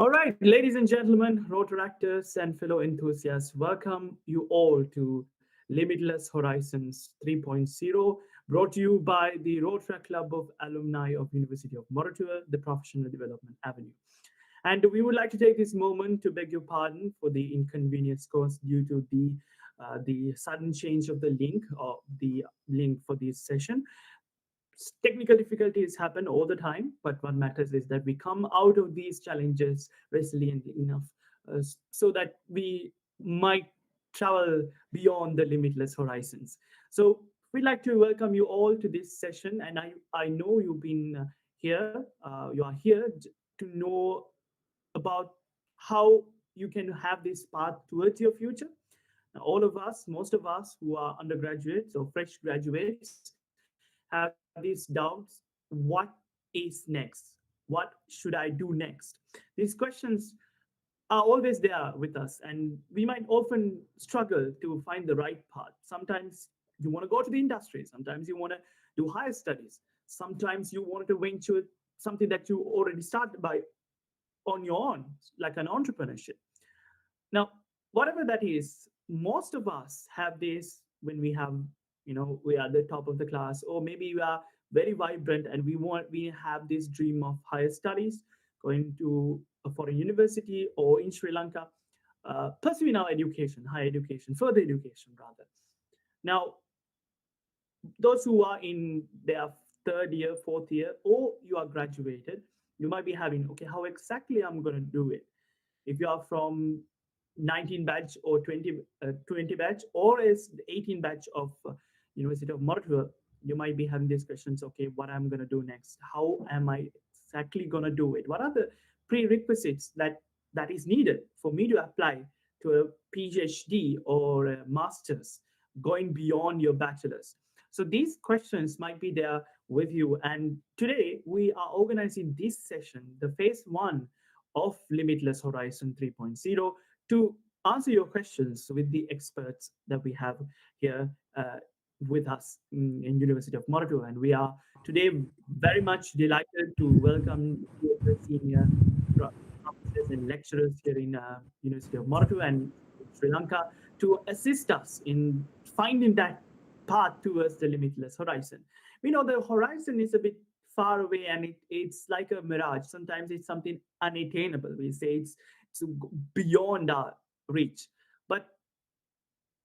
All right, ladies and gentlemen, Rotaractors and fellow enthusiasts, welcome you all to Limitless Horizons 3.0, brought to you by the Rotaract Club of Alumni of University of Moratuwa, the Professional Development Avenue. And we would like to take this moment to beg your pardon for the inconvenience caused due to the sudden change of the link or the link for this session. Technical difficulties happen all the time, but what matters is that we come out of these challenges resilient enough so that we might travel beyond the limitless horizons. So we'd like to welcome you all to this session, and I know you've been here. You are here to know about how you can have this path towards your future. Now, all of us, most of us who are undergraduates or fresh graduates, have these doubts. What is next? What should I do next? These questions are always there with us, and we might often struggle to find the right path. Sometimes you want to go to the industry, sometimes you want to do higher studies, sometimes you want to venture something that you already started by on your own, like an entrepreneurship. Now, whatever that is, most of us have this when we have, we are the top of the class, or maybe we are very vibrant and we have this dream of higher studies, going to a foreign university or in Sri Lanka, pursuing our education, higher education, further education rather. Now, those who are in their third year, fourth year, or you are graduated, you might be having, okay, how exactly I'm going to do it? If you are from 19 batch or 20 batch, or is the 18 batch of University of Moratuwa, you might be having these questions. Okay, what I'm going to do next? How am I exactly going to do it? What are the prerequisites that is needed for me to apply to a PhD or a master's, going beyond your bachelor's? So these questions might be there with you, and today we are organizing this session, the phase one of Limitless Horizon 3.0, to answer your questions with the experts that we have here with us in University of Moratuwa. And we are today very much delighted to welcome two of the senior professors and lecturers here in University of Moratuwa and Sri Lanka to assist us in finding that path towards the limitless horizon. We know the horizon is a bit far away, and it's like a mirage. Sometimes it's something unattainable. We say it's beyond our reach. But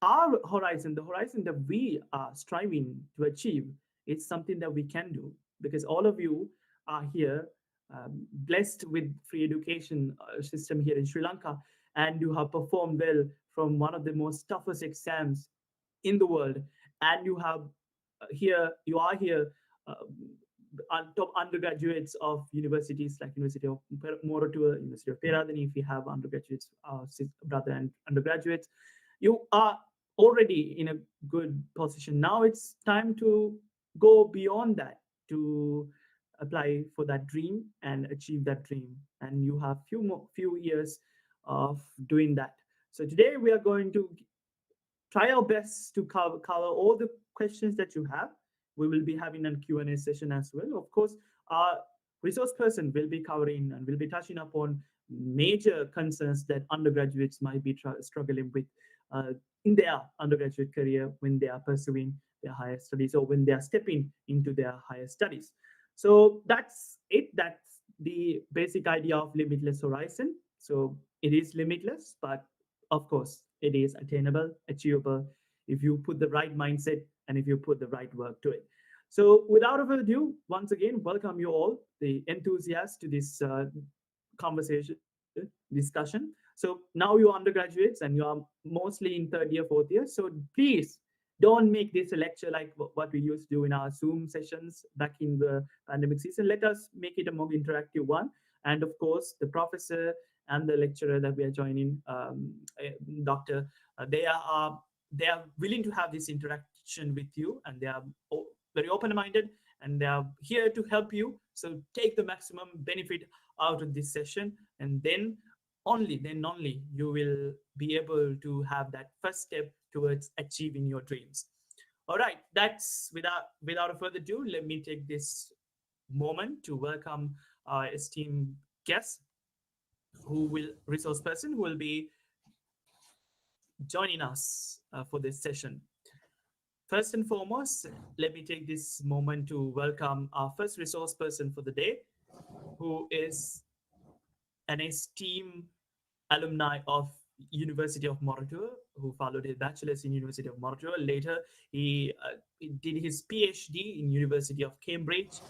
our horizon, the horizon that we are striving to achieve, is something that we can do, because all of you are here, blessed with free education system here in Sri Lanka, and you have performed well from one of the most toughest exams in the world, and you have you are here, uh, top undergraduates of universities like University of Moratuwa, University of Peradeniya. If you have undergraduates, brother and undergraduates, you are already in a good position. Now it's time to go beyond that, to apply for that dream and achieve that dream. And you have few years of doing that. So today we are going to try our best to cover all the questions that you have. We will be having a Q&A session as well. Of course, our resource person will be covering and will be touching upon major concerns that undergraduates might be struggling with uh, in their undergraduate career when they are pursuing their higher studies or when they are stepping into their higher studies. So that's it. That's the basic idea of limitless horizon. So it is limitless, but of course, it is attainable, achievable if you put the right mindset and if you put the right work to it. So, without further ado, once again, welcome you all, the enthusiasts, to this conversation, discussion. So, now you're undergraduates and you are mostly in third year, fourth year. So, please don't make this a lecture like what we used to do in our Zoom sessions back in the pandemic season. Let us make it a more interactive one. And of course, the professor and the lecturer that we are joining, doctor, they are willing to have this interaction with you, and they are very open-minded, and they are here to help you. So take the maximum benefit out of this session, and then only you will be able to have that first step towards achieving your dreams. All right, that's without further ado, let me take this moment to welcome our esteemed guest. resource person who will be joining us for this session. First and foremost, let me take this moment to welcome our first resource person for the day, who is an esteemed alumni of University of Moratuwa, who followed his bachelor's in University of Moratuwa. Later, he did his PhD in University of Cambridge,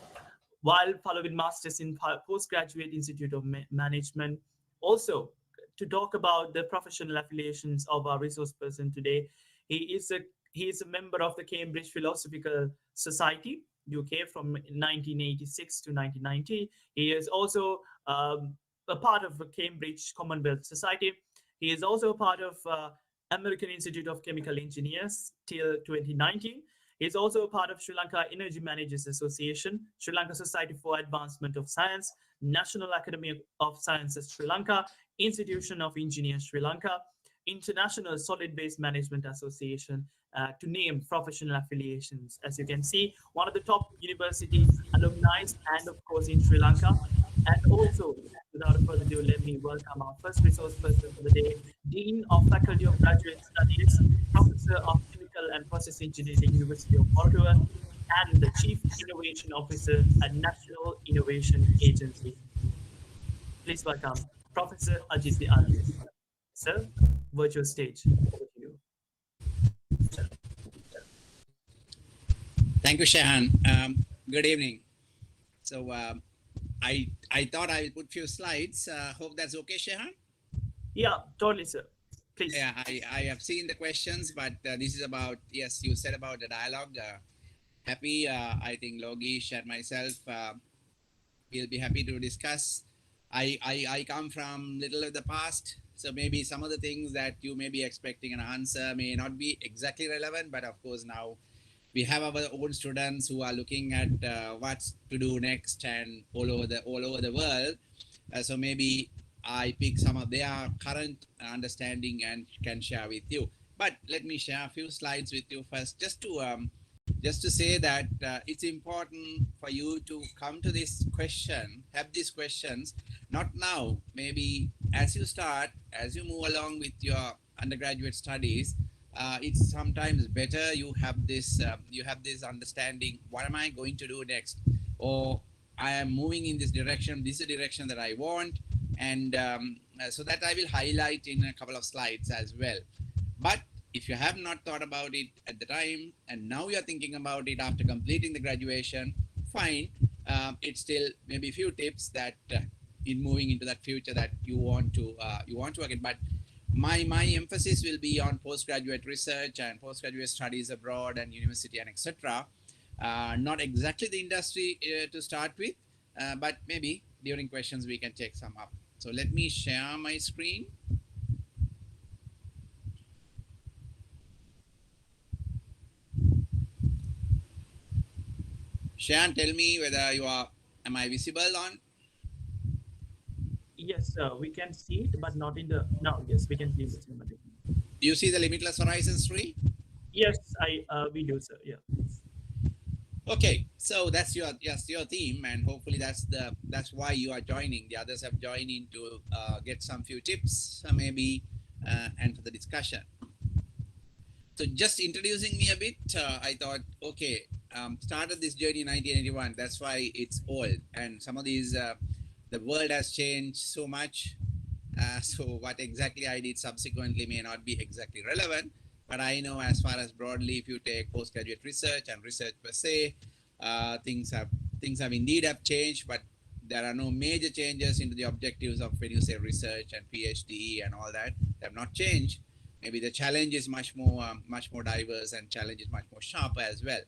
while following masters in postgraduate institute of management. Also, to talk about the professional affiliations of our resource person today, he is a he is a member of the Cambridge Philosophical Society UK from 1986 to 1990. He is also a part of the Cambridge Commonwealth Society. He is also a part of American Institute of Chemical Engineers till 2019. He is also a part of Sri Lanka Energy Managers Association, Sri Lanka Society for Advancement of Science, National Academy of Sciences Sri Lanka, Institution of Engineers Sri Lanka, International Solid Waste Management Association, to name professional affiliations. As you can see, one of the top university alumni, and of course in Sri Lanka. And also, without further ado, let me welcome our first resource person for the day, Dean of Faculty of Graduate Studies, Professor of Chemical and Process Engineering, University of Moratuwa, and the Chief Innovation Officer at National Innovation Agency. Please welcome Professor Ajit Aziz. Sir, virtual stage. Over to you. Thank you, Shahan. Good evening. So I thought I would put few slides. Hope that's okay, Shahan. Yeah, totally, sir. Please. Yeah, I have seen the questions, but this is about, yes, you said about the dialogue. Happy, I think Logish and myself will be happy to discuss. I come from little of the past, so maybe some of the things that you may be expecting an answer may not be exactly relevant, but of course now we have our own students who are looking at what to do next and all over the world. So maybe I pick some of their current understanding and can share with you. But let me share a few slides with you first, just to say that it's important for you to come to this question, have these questions, not now, maybe as you start, as you move along with your undergraduate studies. It's sometimes better you have this understanding, what am I going to do next, or I am moving in this direction, this is the direction that I want, and so that I will highlight in a couple of slides as well. But if you have not thought about it at the time and now you're thinking about it after completing the graduation, fine. It's still maybe a few tips that in moving into that future that you want to work in. But my emphasis will be on postgraduate research and postgraduate studies abroad and university and etc. Not exactly the industry to start with, but maybe during questions we can take some up. So let me share my screen. Shan, tell me whether am I visible on? Yes, sir. We can see it, but not in the. No, yes, we can see the cinematic. You see the Limitless Horizons 3? Yes, we do, sir. Yeah. Okay, so that's your theme, and hopefully that's why you are joining. The others have joined in to get some few tips, maybe, and for the discussion. So just introducing me a bit, I thought, okay, started this journey in 1981. That's why it's old, and some of these, the world has changed so much. So what exactly I did subsequently may not be exactly relevant, but I know as far as broadly, if you take postgraduate research and research per se, things have indeed have changed, but there are no major changes into the objectives of when you say research and PhD and all that. They have not changed. Maybe the challenge is much more diverse, and challenge is much more sharper as well.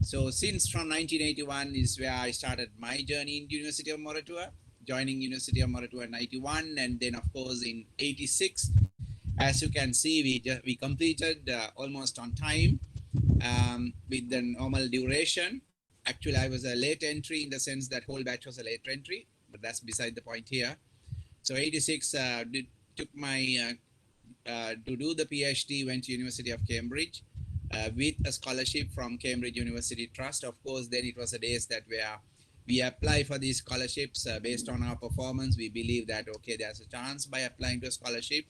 So since from 1981 is where I started my journey in the University of Moratuwa, joining University of Moratuwa in 91, and then of course in 86, as you can see, we completed almost on time, with the normal duration. Actually, I was a late entry in the sense that whole batch was a late entry, but that's beside the point here. So 86 took my to do the PhD, went to University of Cambridge with a scholarship from Cambridge University Trust. Of course, then it was the days that were we apply for these scholarships based on our performance. We believe that okay, there's a chance by applying to a scholarship,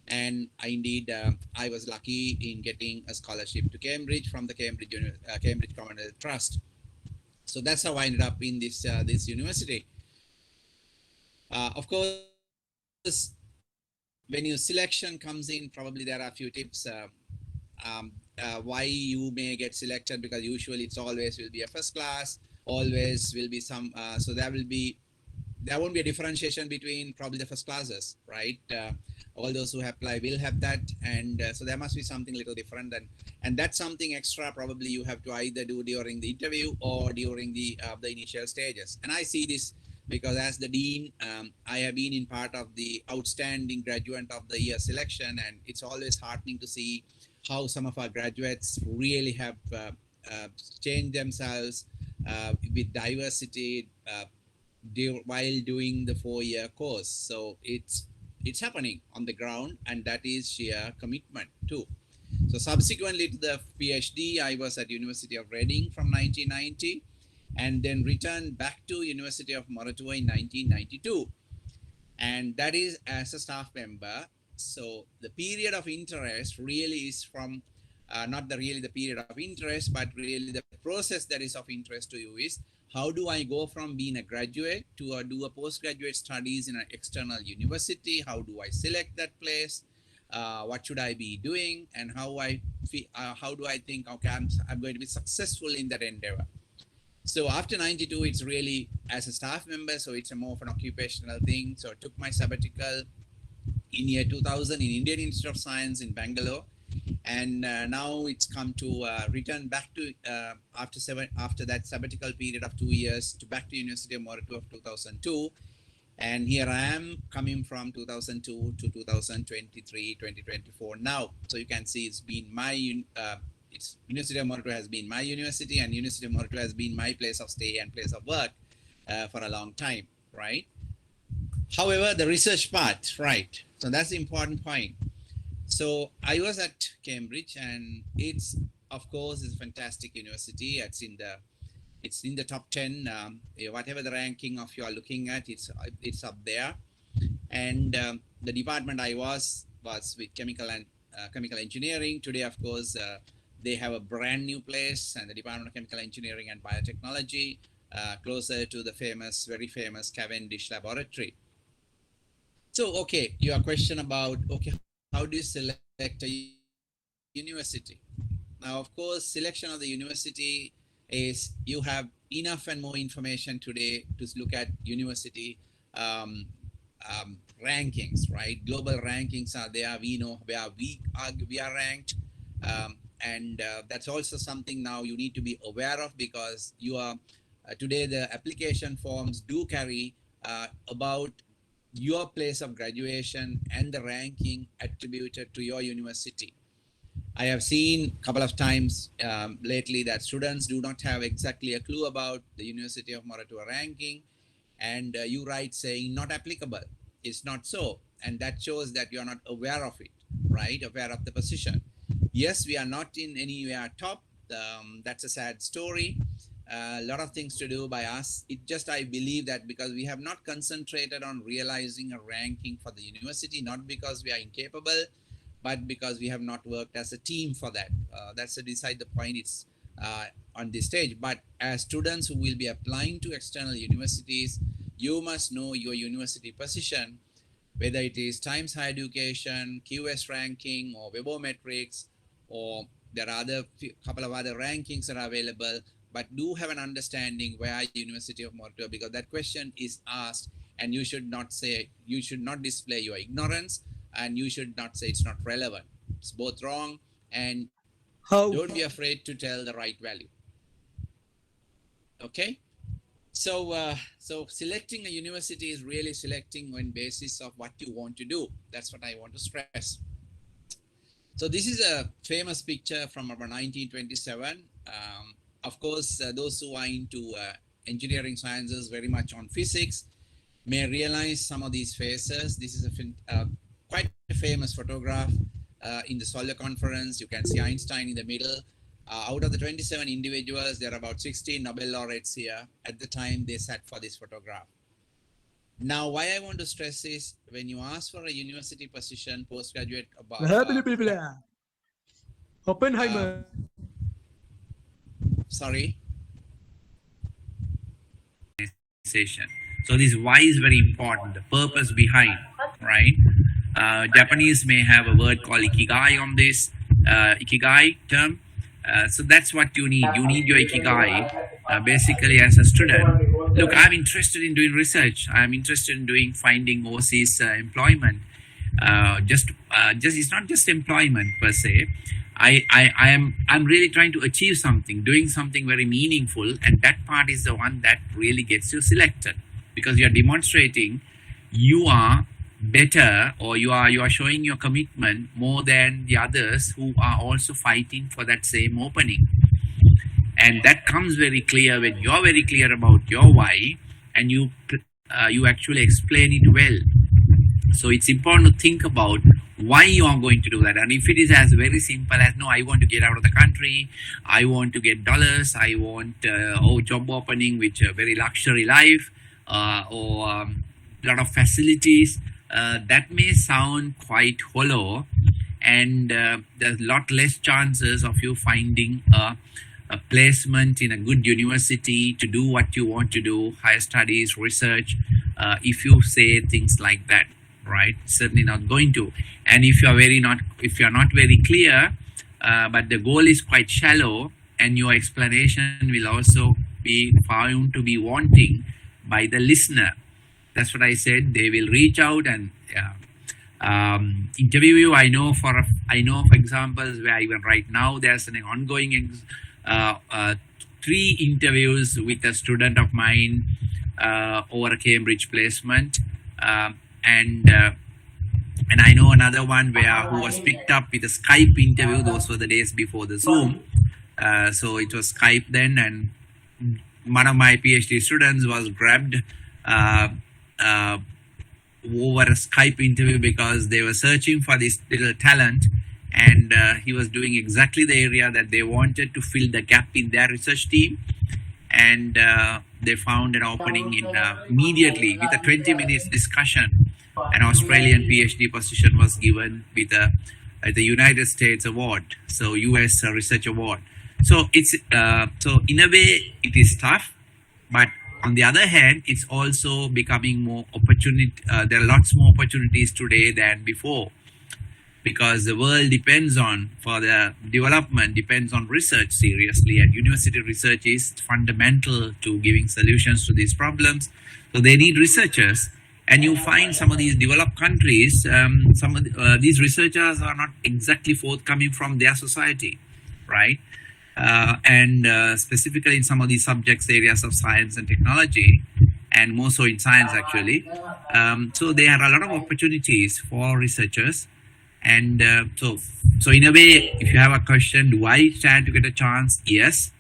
and indeed I was lucky in getting a scholarship to Cambridge from the Cambridge Commonwealth Trust. So that's how I ended up in this university. Of course, when your selection comes in, probably there are a few tips why you may get selected, because usually it's always will be a first class, always will be some. So there won't be a differentiation between probably the first classes, right? All those who apply will have that, and so there must be something a little different, and that's something extra probably you have to either do during the interview or during the initial stages. And I see this because as the dean, I have been in part of the outstanding graduate of the year selection, and it's always heartening to see how some of our graduates really have changed themselves with diversity while doing the 4-year course. So it's happening on the ground, and that is sheer commitment too. So subsequently to the PhD, I was at University of Reading from 1990, and then returned back to University of Moratuwa in 1992, and that is as a staff member. So the period of interest really is from not the really the period of interest, but really the process that is of interest to you is how do I go from being a graduate to do a postgraduate studies in an external university? How do I select that place? What should I be doing? And how do I think, okay, I'm going to be successful in that endeavor? So after 92, it's really as a staff member, so it's a more of an occupational thing. So I took my sabbatical in year 2000 in Indian Institute of Science in Bangalore, and now it's come to return back to after that sabbatical period of 2 years to back to University of Moratuwa of 2002, and here I am coming from 2002 to 2023 2024 now. So you can see it's been it's University of Moratuwa has been my university, and University of Moratuwa has been my place of stay and place of work for a long time, right? However, the research part, right? So that's the important point. So I was at Cambridge, and it's of course is a fantastic university. It's in the top 10. Whatever the ranking of you are looking at, it's up there. And the department I was with chemical engineering. Today, of course, they have a brand new place, and the Department of Chemical Engineering and Biotechnology, closer to the very famous Cavendish Laboratory. So, okay, your question about, okay, how do you select a university? Now, of course, selection of the university is you have enough and more information today to look at university um, rankings, right? Global rankings are there. We know where we are ranked. And that's also something now you need to be aware of, because you are today the application forms do carry about your place of graduation and the ranking attributed to your university. I have seen a couple of times lately that students do not have exactly a clue about the University of Moratuwa ranking, and you write saying not applicable. It's not so, and that shows that you are not aware of it, right? Aware of the position. Yes, we are not in anywhere top. That's a sad story. A lot of things to do by us. I believe that because we have not concentrated on realizing a ranking for the university, not because we are incapable, but because we have not worked as a team for that. That's beside the point. It's on this stage. But as students who will be applying to external universities, you must know your university position, whether it is Times Higher Education, QS ranking, or Webometrics, or there are couple of other rankings that are available. But do have an understanding where University of Moratuwa, because that question is asked, and you should not display your ignorance, and you should not say it's not relevant. It's both wrong, and How don't be afraid to tell the right value. Okay? So selecting a university is really selecting on basis of what you want to do. That's what I want to stress. So this is a famous picture from about 1927. Of course, those who are into engineering sciences, very much on physics, may realize some of these faces. This is quite a famous photograph in the Solar Conference. You can see Einstein in the middle. Out of the 27 individuals, there are about 16 Nobel laureates here at the time they sat for this photograph. Now, why I want to stress is when you ask for a university position, postgraduate about, uh, Oppenheimer. sorry, so this why is very important, the purpose behind, right? Japanese may have a word called ikigai on this, ikigai term. So that's what you need. You need your ikigai. Basically, as a student, look, I'm interested in doing research. I'm interested in doing finding overseas employment. Just it's not just employment per se. I'm really trying to achieve something, doing something very meaningful, and that part is the one that really gets you selected because you're demonstrating you are better, or you are showing your commitment more than the others who are also fighting for that same opening. And that comes very clear when you're very clear about your why, and you actually explain it well. So it's important to think about why you are going to do that. And if it is as very simple as, no, I want to get out of the country, I want to get dollars, I want job opening with a very luxury life, or lot of facilities, that may sound quite hollow, and there's a lot less chances of you finding a placement in a good university to do what you want to do, higher studies, research, if you say things like that, right? Certainly not going to. And if you're not very clear, but the goal is quite shallow, and your explanation will also be found to be wanting by the listener. That's what I said. They will reach out and interview you. I know of examples where even right now there's an ongoing 3 interviews with a student of mine over a Cambridge placement, and I know another one who was picked up with a Skype interview. Those were the days before the Zoom, so it was Skype then, and one of my PhD students was grabbed over a Skype interview because they were searching for this little talent, and he was doing exactly the area that they wanted to fill the gap in their research team, and they found an opening in immediately with a 20 minutes discussion. An Australian PhD position was given with the United States award, so US research award. So it's so in a way it is tough, but on the other hand, it's also becoming more opportunity. There are lots more opportunities today than before, because the world depends on, for the development, depends on research seriously, and university research is fundamental to giving solutions to these problems. So they need researchers, and you find some of these developed countries, some of these researchers are not exactly forthcoming from their society, right? And specifically in some of these subjects, areas of science and technology, and more so in science actually. So there are a lot of opportunities for researchers. And so in a way, if you have a question, do I stand to get a chance? Yes,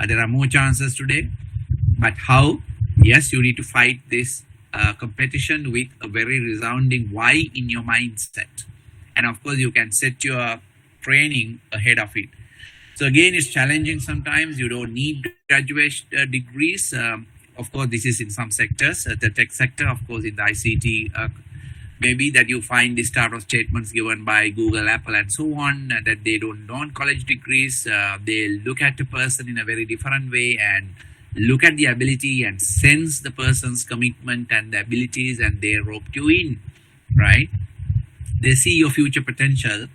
there are more chances today. But how? Yes, you need to fight this competition with a very resounding why in your mindset. And of course, you can set your training ahead of it. So again, it's challenging sometimes. You don't need graduate degrees. Of course, this is in some sectors, the tech sector, of course, in the ICT, maybe that you find this type of statements given by Google, Apple, and so on, that they don't want college degrees. They look at the person in a very different way and look at the ability and sense the person's commitment and the abilities, and they rope you in, right? They see your future potential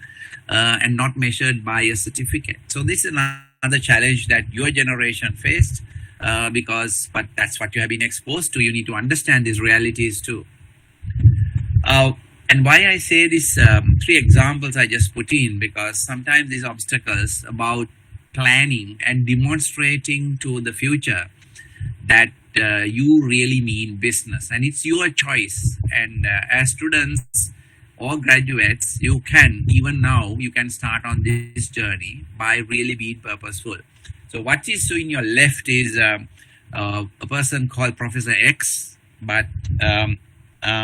and not measured by a certificate. So this is another challenge that your generation faced, but that's what you have been exposed to. You need to understand these realities too. And why I say these 3 examples I just put in, because sometimes these obstacles about planning and demonstrating to the future that you really mean business, and it's your choice. And as students or graduates, you can, even now, you can start on this journey by really being purposeful. So what is so in your left is a person called Professor X, but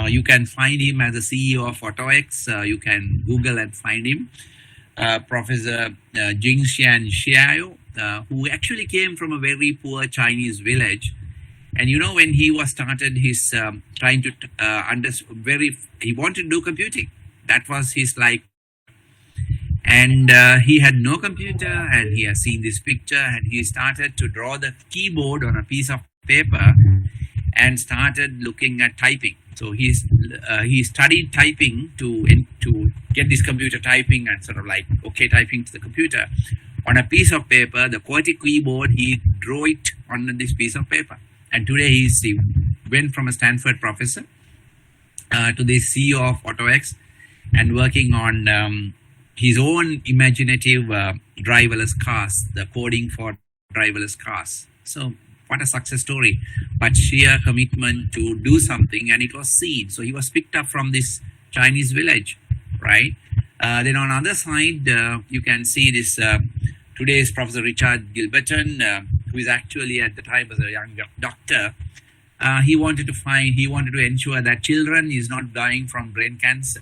you can find him as the CEO of AutoX. You can Google and find him. Professor Jingxian Xiao, who actually came from a very poor Chinese village. And you know, when he was started his trying to he wanted to do computing. That was his life. And he had no computer, and he has seen this picture, and he started to draw the keyboard on a piece of paper and started looking at typing. So he studied typing to get this computer typing and sort of like okay typing to the computer on a piece of paper. The QWERTY keyboard, he drew it on this piece of paper. And today he went from a Stanford professor to the CEO of AutoX and working on his own imaginative driverless cars, the coding for driverless cars. So what a success story, but sheer commitment to do something, and it was seen. So he was picked up from this Chinese village, right? Then on the other side, you can see this today's Professor Richard Gilberton, who is actually at the time was a young doctor. He wanted to ensure that children is not dying from brain cancer.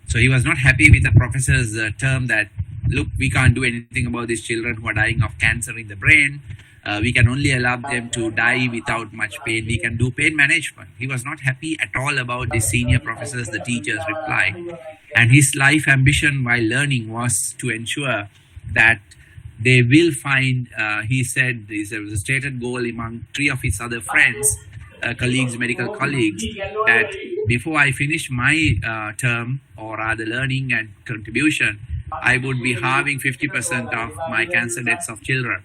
So he was not happy with the professor's term that, look, we can't do anything about these children who are dying of cancer in the brain. We can only allow them to die without much pain. We can do pain management. He was not happy at all about the senior professors, the teachers' reply. And his life ambition while learning was to ensure that they will find, he said, this was a stated goal among three of his other friends, colleagues, medical colleagues, that before I finish my term or rather learning and contribution, I would be halving 50% of my cancer deaths of children.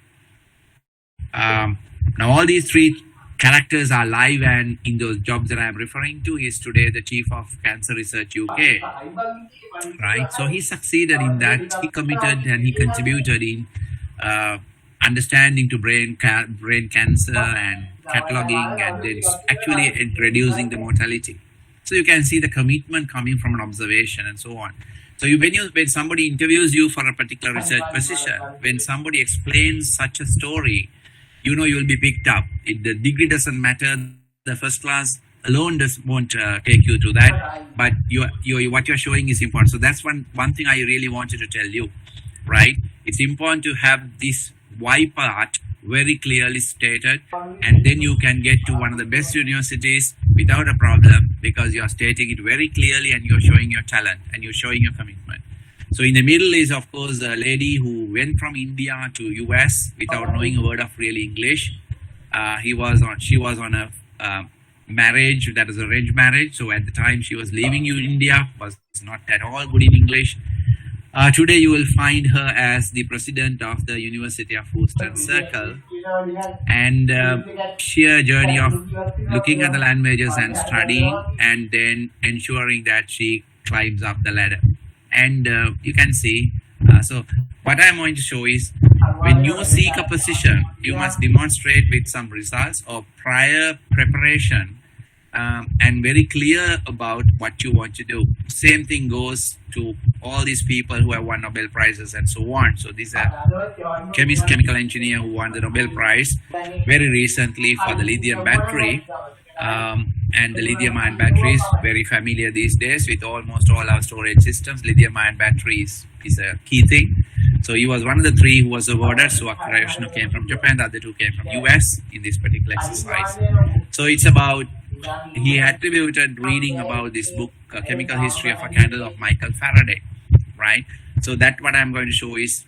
Now all these three characters are live, and in those jobs that I am referring to, he is today the chief of Cancer Research UK, right? So he succeeded in that. He committed and he contributed in understanding to brain cancer and cataloging, and then actually reducing the mortality. So you can see the commitment coming from an observation and so on. So when somebody interviews you for a particular research position, when somebody explains such a story, you know you will be picked up. The degree doesn't matter. The first class alone won't take you to that. But what you're showing is important. So that's one thing I really wanted to tell you, right? It's important to have this why part very clearly stated, and then you can get to one of the best universities without a problem, because you're stating it very clearly and you're showing your talent and you're showing your commitment. So in the middle is, of course, a lady who went from India to US without knowing a word of really English. She was on a marriage that was arranged marriage. So at the time she was leaving India, was not at all good in English. Today you will find her as the president of the University of Houston Circle, and sheer journey of looking at the land majors and studying, and then ensuring that she climbs up the ladder. And you can see, so what I'm going to show is, when you seek a position, you must demonstrate with some results or prior preparation, and very clear about what you want to do. Same thing goes to all these people who have won Nobel Prizes and so on. So these are chemical engineer who won the Nobel Prize very recently for the lithium battery. And the lithium-ion battery is very familiar these days with almost all our storage systems. Lithium-ion batteries is a key thing. So he was one of the three who was awarded. So Akira Yoshino came from Japan, the other two came from US in this particular exercise. So it's about, he attributed reading about this book, Chemical History of a Candle of Michael Faraday, right? So that what I'm going to show is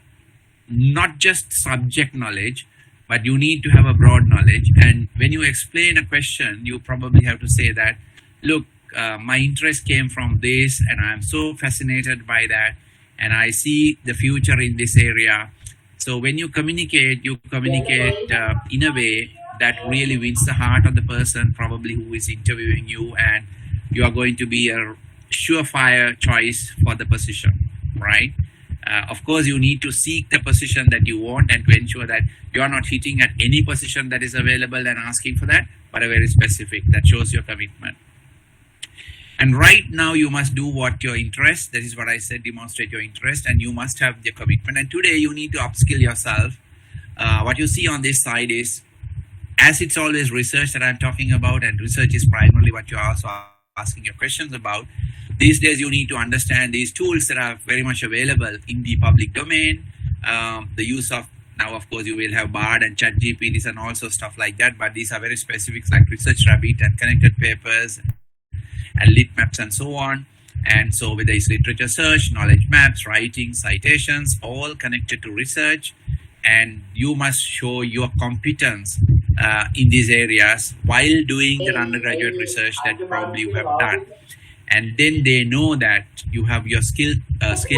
not just subject knowledge, but you need to have a broad knowledge. And when you explain a question, you probably have to say that, look, my interest came from this, and I'm so fascinated by that, and I see the future in this area. So when you communicate in a way that really wins the heart of the person probably who is interviewing you, and you are going to be a surefire choice for the position, right? Of course, you need to seek the position that you want, and to ensure that you are not hitting at any position that is available and asking for that, but a very specific that shows your commitment. And right now you must do what your interest, that is what I said, demonstrate your interest, and you must have the commitment. And today you need to upskill yourself. What you see on this side is, as it's always research that I'm talking about, and research is primarily what you're also asking your questions about. These days, you need to understand these tools that are very much available in the public domain. The use of now, of course, you will have Bard and Chat GPTs and also stuff like that. But these are very specific, like Research Rabbit and connected papers and lit maps and so on. And so, whether it's literature search, knowledge maps, writing, citations, all connected to research, and you must show your competence in these areas while doing the undergraduate research that probably you have done. And then they know that you have your skill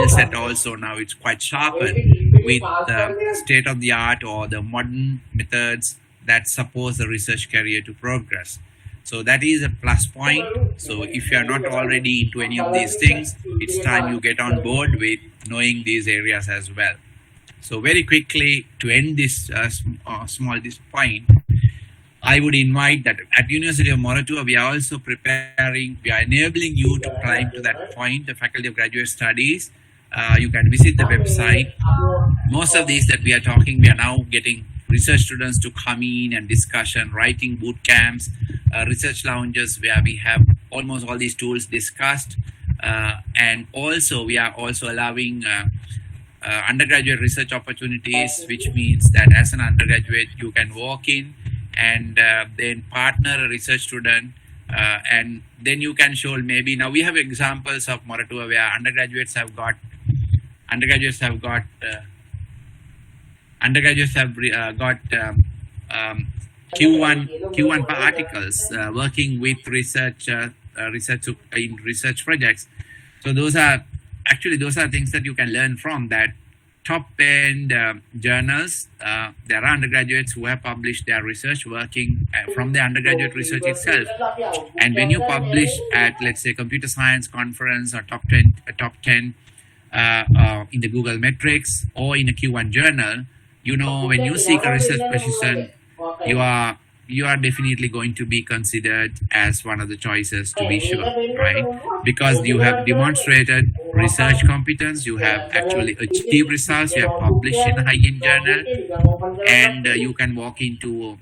set also now it's quite sharpened with the state of the art or the modern methods that support the research career to progress. So that is a plus point. So if you are not already into any of these things, it's time you get on board with knowing these areas as well. So very quickly to end this small this point, I would invite that at University of Moratuwa, we are also preparing, we are enabling you to climb to that point, the Faculty of Graduate Studies. You can visit the website. Most of these that we are talking, we are now getting research students to come in and discussion, writing boot camps, research lounges where we have almost all these tools discussed. And also, we are also allowing undergraduate research opportunities, which means that as an undergraduate, you can walk in and then partner a research student, and then you can show maybe now we have examples of Moratuwa where undergraduates have got Q1 articles working with research in research projects. So those are things that you can learn from that top end journals. There are undergraduates who have published their research working from the undergraduate research itself. And when you publish at, let's say, computer science conference or top 10 in the Google metrics or in a Q1 journal, when you seek a research position, you are definitely going to be considered as one of the choices, to be sure, right? Because you have demonstrated research competence, you have actually achieved results, you have published in a high-end journal, and you can walk into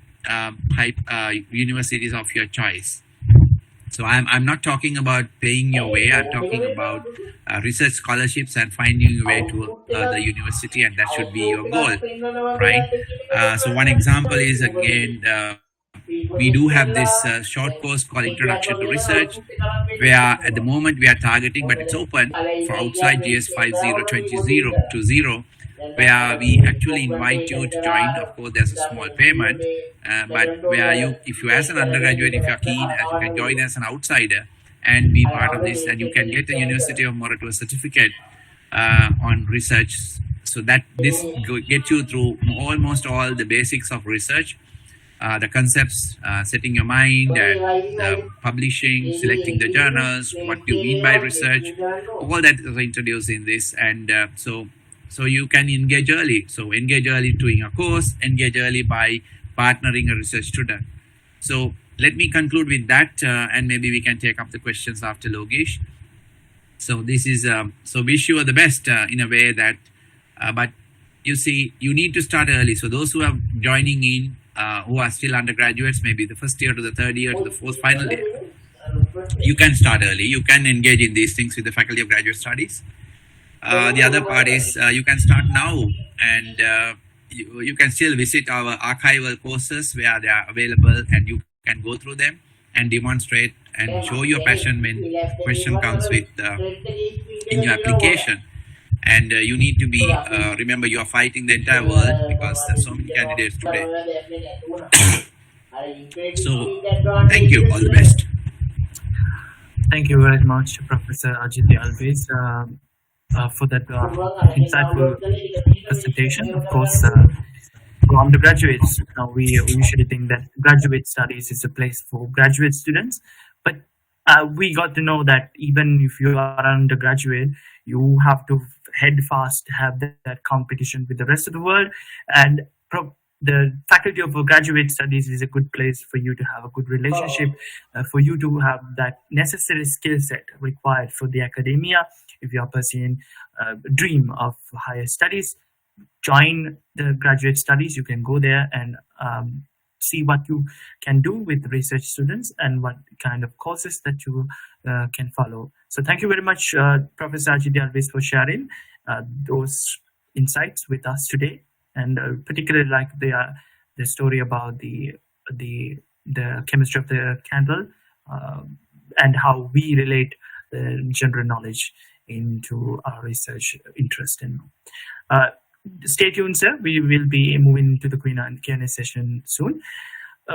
universities of your choice. So I'm not talking about paying your way. I'm talking about research scholarships and finding your way to the university, and that should be your goal, right? So one example is again, we do have this short course called Introduction to Research, where at the moment we are targeting, but it's open for outside GS 5020, where we actually invite you to join. Of course, there's a small payment, but where if you as an undergraduate, if you're keen, you can join as an outsider and be part of this, and you can get a University of Moratuwa certificate on research. So that this get you through almost all the basics of research. The concepts, setting your mind, and publishing, selecting the journals, what do you mean by research, all that is introduced in this, and so you can engage early. So engage early doing a course, engage early by partnering a research student. So let me conclude with that, and maybe we can take up the questions after Logesh. So this is so wish you the best in a way that, but you see, you need to start early. So those who are joining in, who are still undergraduates, maybe the first year to the third year to the fourth final year, you can start early. You can engage in these things with the Faculty of Graduate Studies. The other part is you can start now, and you can still visit our archival courses where they are available, and you can go through them and demonstrate and show your passion when question comes with in your application. And you need to be, remember, you are fighting the entire world because there's so many candidates today. So, thank you. All the best. Thank you very much, Professor Ajit Alves, for that insightful presentation. Of course, for undergraduates, we usually think that graduate studies is a place for graduate students, but we got to know that even if you are an undergraduate, you have to head fast, have that competition with the rest of the world, and the Faculty of Graduate Studies is a good place for you to have a good relationship, for you to have that necessary skill set required for the academia. If you are pursuing a dream of higher studies, join the graduate studies. You can go there and see what you can do with research students and what kind of courses that you can follow. So thank you very much, Professor Ajit Alvis, for sharing those insights with us today, and particularly like the story about the the chemistry of the candle, uh, and how we relate the general knowledge into our research interest. And uh, stay tuned, sir. We will be moving to the Q&A session soon.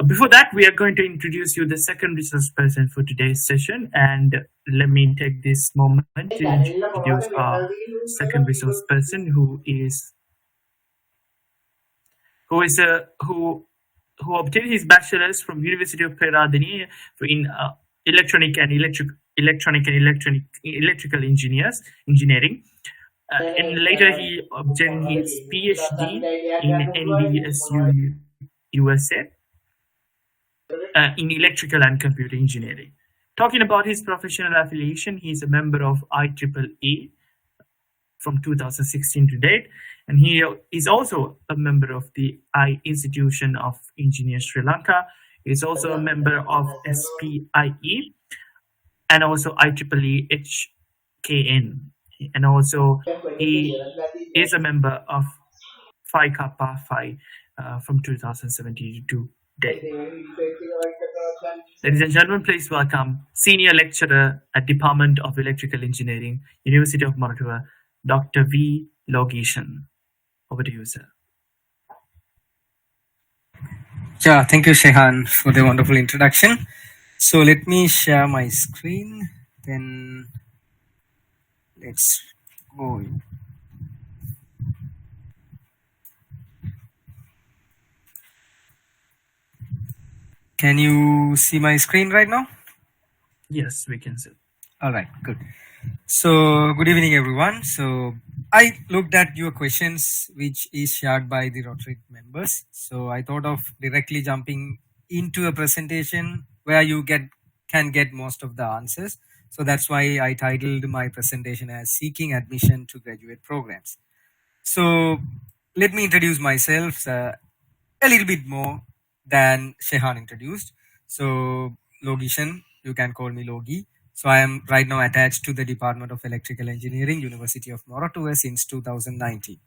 Before that, we are going to introduce you the second resource person for today's session. And let me take this moment to introduce our second resource person, who is who obtained his bachelor's from University of Peradeniya in electronic and electrical engineering. And later he obtained his PhD in NDSU USA in electrical and computer engineering. Talking about his professional affiliation, he is a member of IEEE from 2016 to date, and he is also a member of the I Institution of Engineers Sri Lanka. He is also a member of SPIE and also IEEE HKN, and also he is a member of Phi Kappa Phi from 2017 to date. Ladies and gentlemen, please welcome Senior Lecturer at Department of Electrical Engineering, University of Moratuwa, Dr. V. Logishan. Over to you, sir. Yeah, thank you, Shehan, for the wonderful introduction. So let me share my screen. Then let's go. Can you see my screen right now? Yes, we can, sir. All right, good. So good evening, everyone. So I looked at your questions, which is shared by the Rotary members. So I thought of directly jumping into a presentation where you can get most of the answers. So that's why I titled my presentation as Seeking Admission to Graduate Programs. So let me introduce myself a little bit more than Shehan introduced. So Logishan, you can call me Logi. So I am right now attached to the Department of Electrical Engineering, University of Moratuwa since 2019.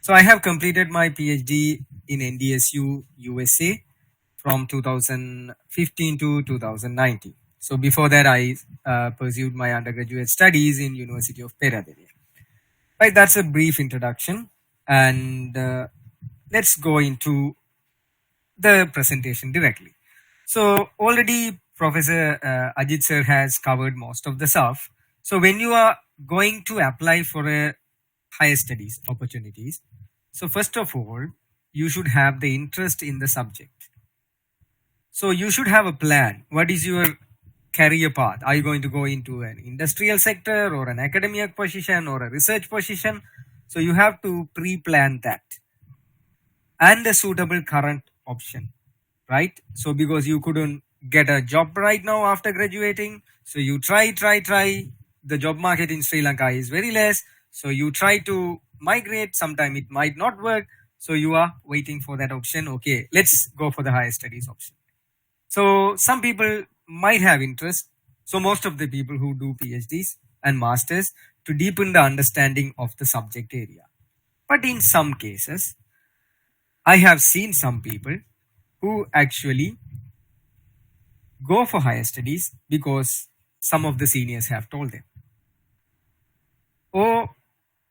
So I have completed my PhD in NDSU USA from 2015 to 2019. So before that, I pursued my undergraduate studies in University of Peradeniya. Right, that's a brief introduction, and let's go into the presentation directly. So already Professor Ajit sir has covered most of the stuff. So when you are going to apply for a higher studies opportunities, so first of all, you should have the interest in the subject. So you should have a plan. What is your career path? Are you going to go into an industrial sector or an academic position or a research position? So you have to pre-plan that and a suitable current option, right? So because you couldn't get a job right now after graduating, so you try. The job market in Sri Lanka is very less. So you try to migrate. Sometime it might not work. So you are waiting for that option. Okay, let's go for the higher studies option. So some people might have interest. So most of the people who do PhDs and masters to deepen the understanding of the subject area. But in some cases, I have seen some people who actually go for higher studies because some of the seniors have told them. Or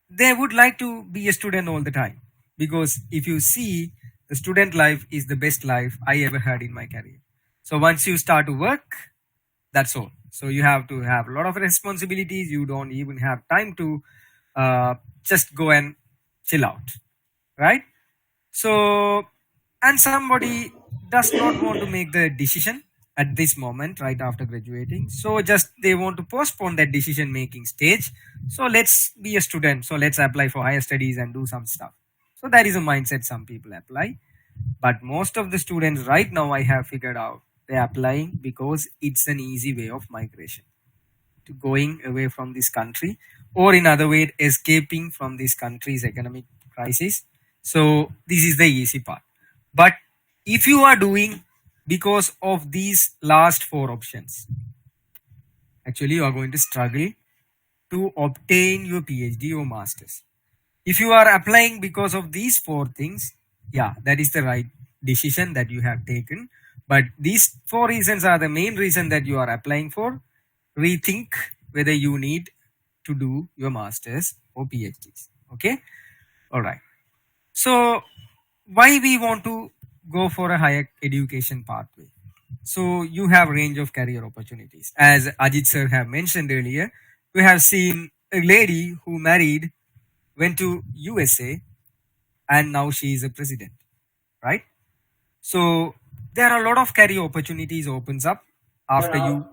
they would like to be a student all the time. Because if you see, the student life is the best life I ever had in my career. So once you start to work, that's all. So you have to have a lot of responsibilities. You don't even have time to just go and chill out, right? So, and somebody does not want to make the decision at this moment right after graduating. So just they want to postpone that decision making stage. So let's be a student. So let's apply for higher studies and do some stuff. So that is a mindset some people apply. But most of the students right now I have figured out they're applying because it's an easy way of migration to going away from this country, or in other way escaping from this country's economic crisis. So this is the easy part. But If you are doing because of these last four options, actually you are going to struggle to obtain your PhD or masters. If you are applying because of these four things, yeah, that is the right decision that you have taken. But these four reasons are the main reason that you are applying for. Rethink whether you need to do your masters or PhDs. Okay, all right. So why we want to go for a higher education pathway? So you have range of career opportunities. As Ajit sir have mentioned earlier, we have seen a lady who married, went to USA, and now she is a president, right? So there are a lot of career opportunities opens up after you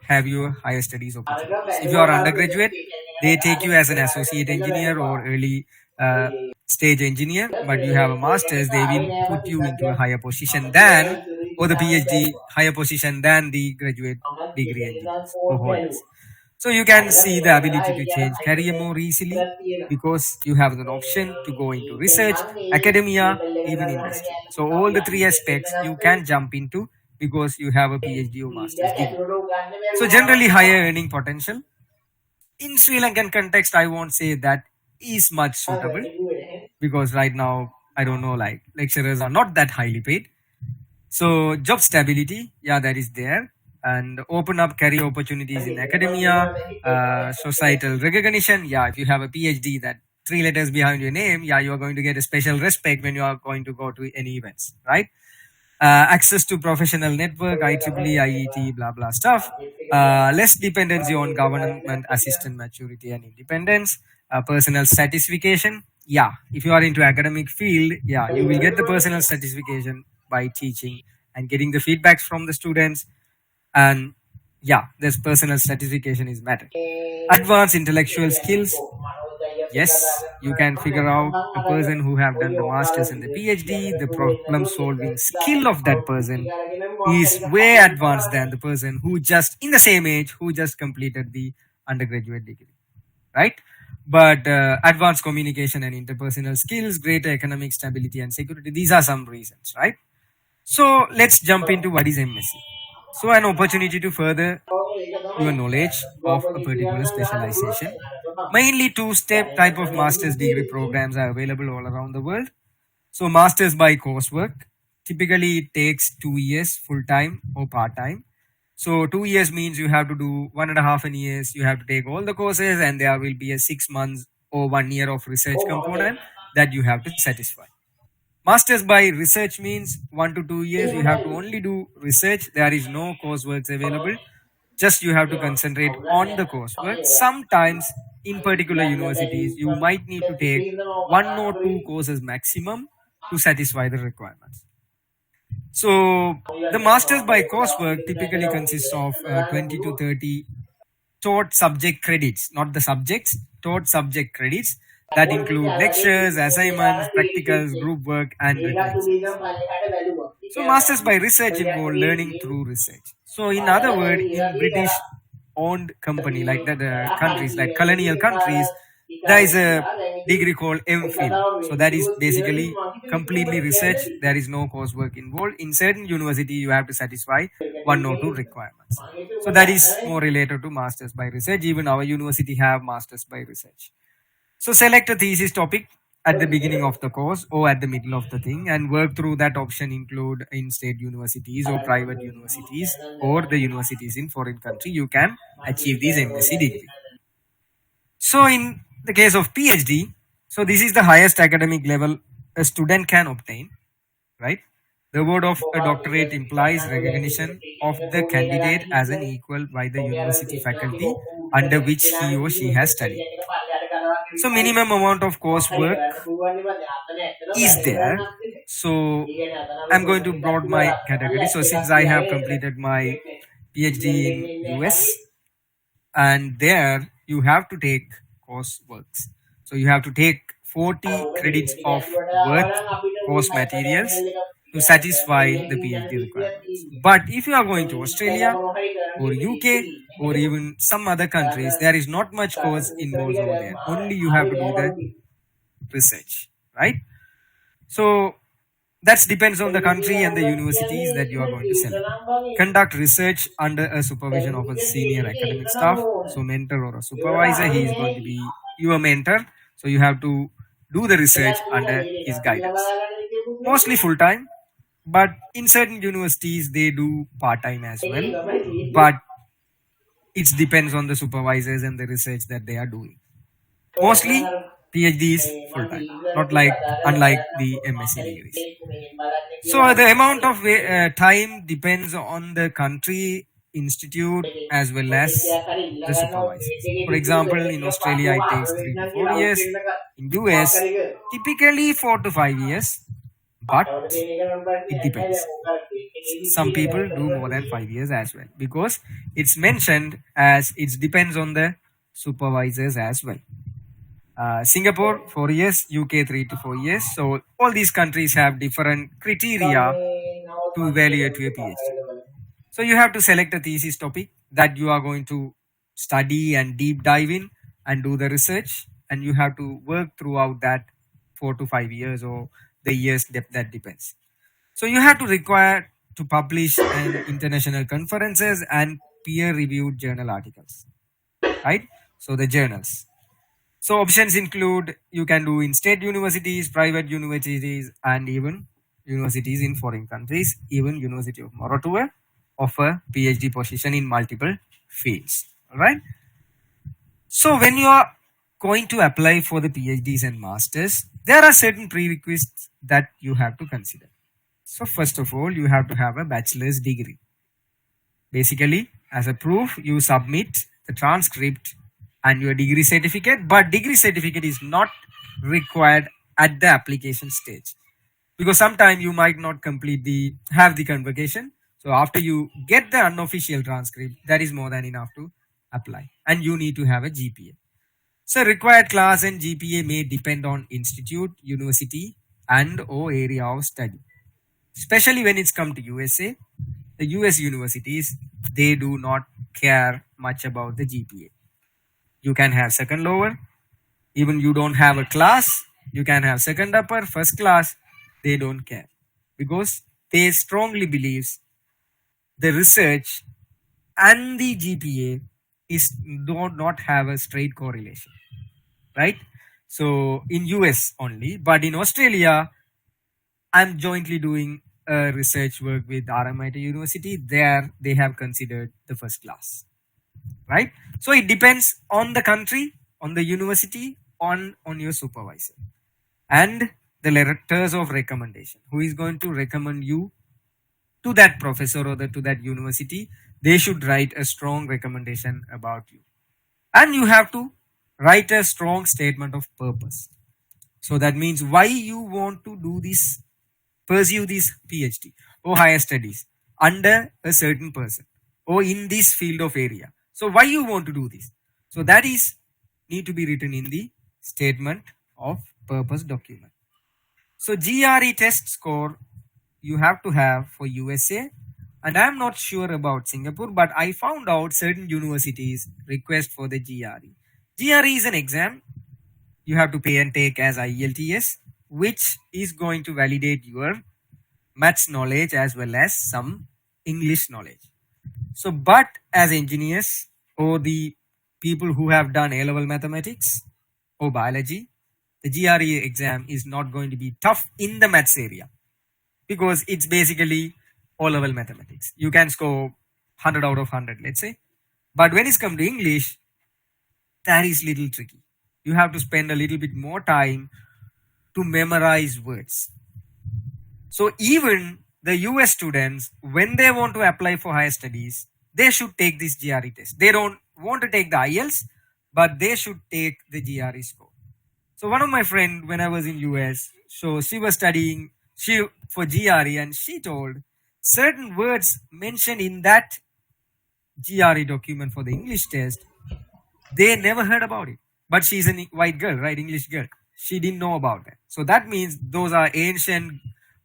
have your higher studies opportunities. If you are undergraduate, they take you as an associate engineer or early stage engineer, but you have a master's, they will put you into a higher position than, or the PhD higher position than the graduate degree engineers or holders. So you can see the ability to change career more easily because you have an option to go into research, academia, even industry. So all the three aspects you can jump into because you have a PhD or master's degree. So generally higher earning potential. In Sri Lankan context, I won't say that is much suitable because right now I don't know, like lecturers are not that highly paid. So job stability, yeah, that is there, and open up career opportunities in academia, societal recognition. Yeah, if you have a PhD, that three letters behind your name, yeah, you are going to get a special respect when you are going to go to any events, right? Access to professional network, IEEE, IET, blah blah stuff. Less dependency on government assistant maturity and independence. Personal satisfaction. Yeah, if you are into academic field, yeah, you will get the personal satisfaction by teaching and getting the feedbacks from the students. And yeah, this personal satisfaction is matter. Advanced intellectual skills. Yes, you can figure out a person who have done the masters and the PhD, the problem solving skill of that person is way advanced than the person who just in the same age who just completed the undergraduate degree, right? But advanced communication and interpersonal skills, greater economic stability and security, these are some reasons, right? So let's jump into what is MSc. So an opportunity to further your knowledge of a particular specialization. Mainly two-step type of master's degree programs are available all around the world. So masters by coursework, typically it takes 2 years full time or part time. So 2 years means you have to do 1.5 years. You have to take all the courses, and there will be a 6 months or 1 year of research component that you have to satisfy. Masters by research means 1 to 2 years. You have to only do research. There is no coursework available. Just you have to concentrate on the coursework. Sometimes in particular universities, you might need to take 1 or 2 courses maximum to satisfy the requirements. So the masters by coursework typically consists of 20 to 30 taught subject credits, not the subjects, taught subject credits that include lectures, assignments, practicals, group work, and written exams. So masters by research involve learning through research. So in other words, in British owned company like that countries like colonial countries, there is a degree called MPhil. So that is basically completely research. There is no coursework involved. In certain university, you have to satisfy 1 or 2 requirements. So that is more related to masters by research. Even our university have masters by research. So select a thesis topic at the beginning of the course or at the middle of the thing and work through that option. Include in state universities or private universities or the universities in foreign country. You can achieve this MSc degree. So in the case of PhD, so this is the highest academic level a student can obtain, right? The word of a doctorate implies recognition of the candidate as an equal by the university faculty under which he or she has studied. So minimum amount of coursework is there. So I'm going to broad my category. So since I have completed my PhD in US, and there you have to take courseworks. So you have to take 40 credits of work course materials to satisfy the PhD requirements. But if you are going to Australia or UK or even some other countries, there is not much course involved over there. Only you have to do the research, right? So That depends on the country and the universities that you are going to select. Conduct research under a supervision of a senior academic staff. So mentor or a supervisor, he is going to be your mentor. So you have to do the research under his guidance. Mostly full time, but in certain universities they do part time as well. But it depends on the supervisors and the research that they are doing. Mostly PhD is full time, not like unlike the MSc degrees. So the amount of time depends on the country, institute, as well as the supervisors. For example, in Australia it takes 3 to 4 years. In US, typically 4 to 5 years, but it depends. Some people do more than 5 years as well because it's mentioned as it depends on the supervisors as well. Singapore 4 years, UK 3 to 4 years. So all these countries have different criteria to evaluate your PhD. So you have to select a thesis topic that you are going to study and deep dive in and do the research, and you have to work throughout that 4 to 5 years or the years that depends. So you have to require to publish in international conferences and peer-reviewed journal articles, right? So the journals. So options include you can do in state universities, private universities, and even universities in foreign countries. Even University of Moratuwa offer PhD position in multiple fields. All right. So when you are going to apply for the PhDs and masters, there are certain prerequisites that you have to consider. So first of all, you have to have a bachelor's degree. Basically, as a proof, you submit the transcript and your degree certificate, but degree certificate is not required at the application stage because sometimes you might not have the convocation. So after you get the unofficial transcript, that is more than enough to apply, and you need to have a GPA. So required class and GPA may depend on institute, university, and or area of study. Especially when it's come to USA, the US universities, they do not care much about the GPA. You can have second lower, even you don't have a class, you can have second upper, first class, they don't care because they strongly believes the research and the GPA do not have a straight correlation, right? So in US only, but in Australia, I'm jointly doing a research work with RMIT University. There they have considered the first class, right? So it depends on the country, on the university, on your supervisor, and the letters of recommendation. Who is going to recommend you to that professor or to that university? They should write a strong recommendation about you, and you have to write a strong statement of purpose. So that means why you want to do this, pursue this PhD or higher studies under a certain person or in this field of area. So why you want to do this? So that is need to be written in the statement of purpose document. So GRE test score you have to have for USA, and I'm not sure about Singapore, but I found out certain universities request for the GRE. GRE is an exam you have to pay and take as IELTS, which is going to validate your maths knowledge as well as some English knowledge. So, but as engineers or the people who have done A-level mathematics or biology, the GRE exam is not going to be tough in the maths area because it's basically O-level mathematics. You can score 100 out of 100, let's say. But when it's come to English, that is little tricky. You have to spend a little bit more time to memorize words. So even the US students, when they want to apply for higher studies, they should take this GRE test. They don't want to take the IELTS, but they should take the GRE score. So one of my friend, when I was in US, so she was studying for GRE, and she told certain words mentioned in that GRE document for the English test, they never heard about it. But she's a white girl, right? English girl. She didn't know about that. So that means those are ancient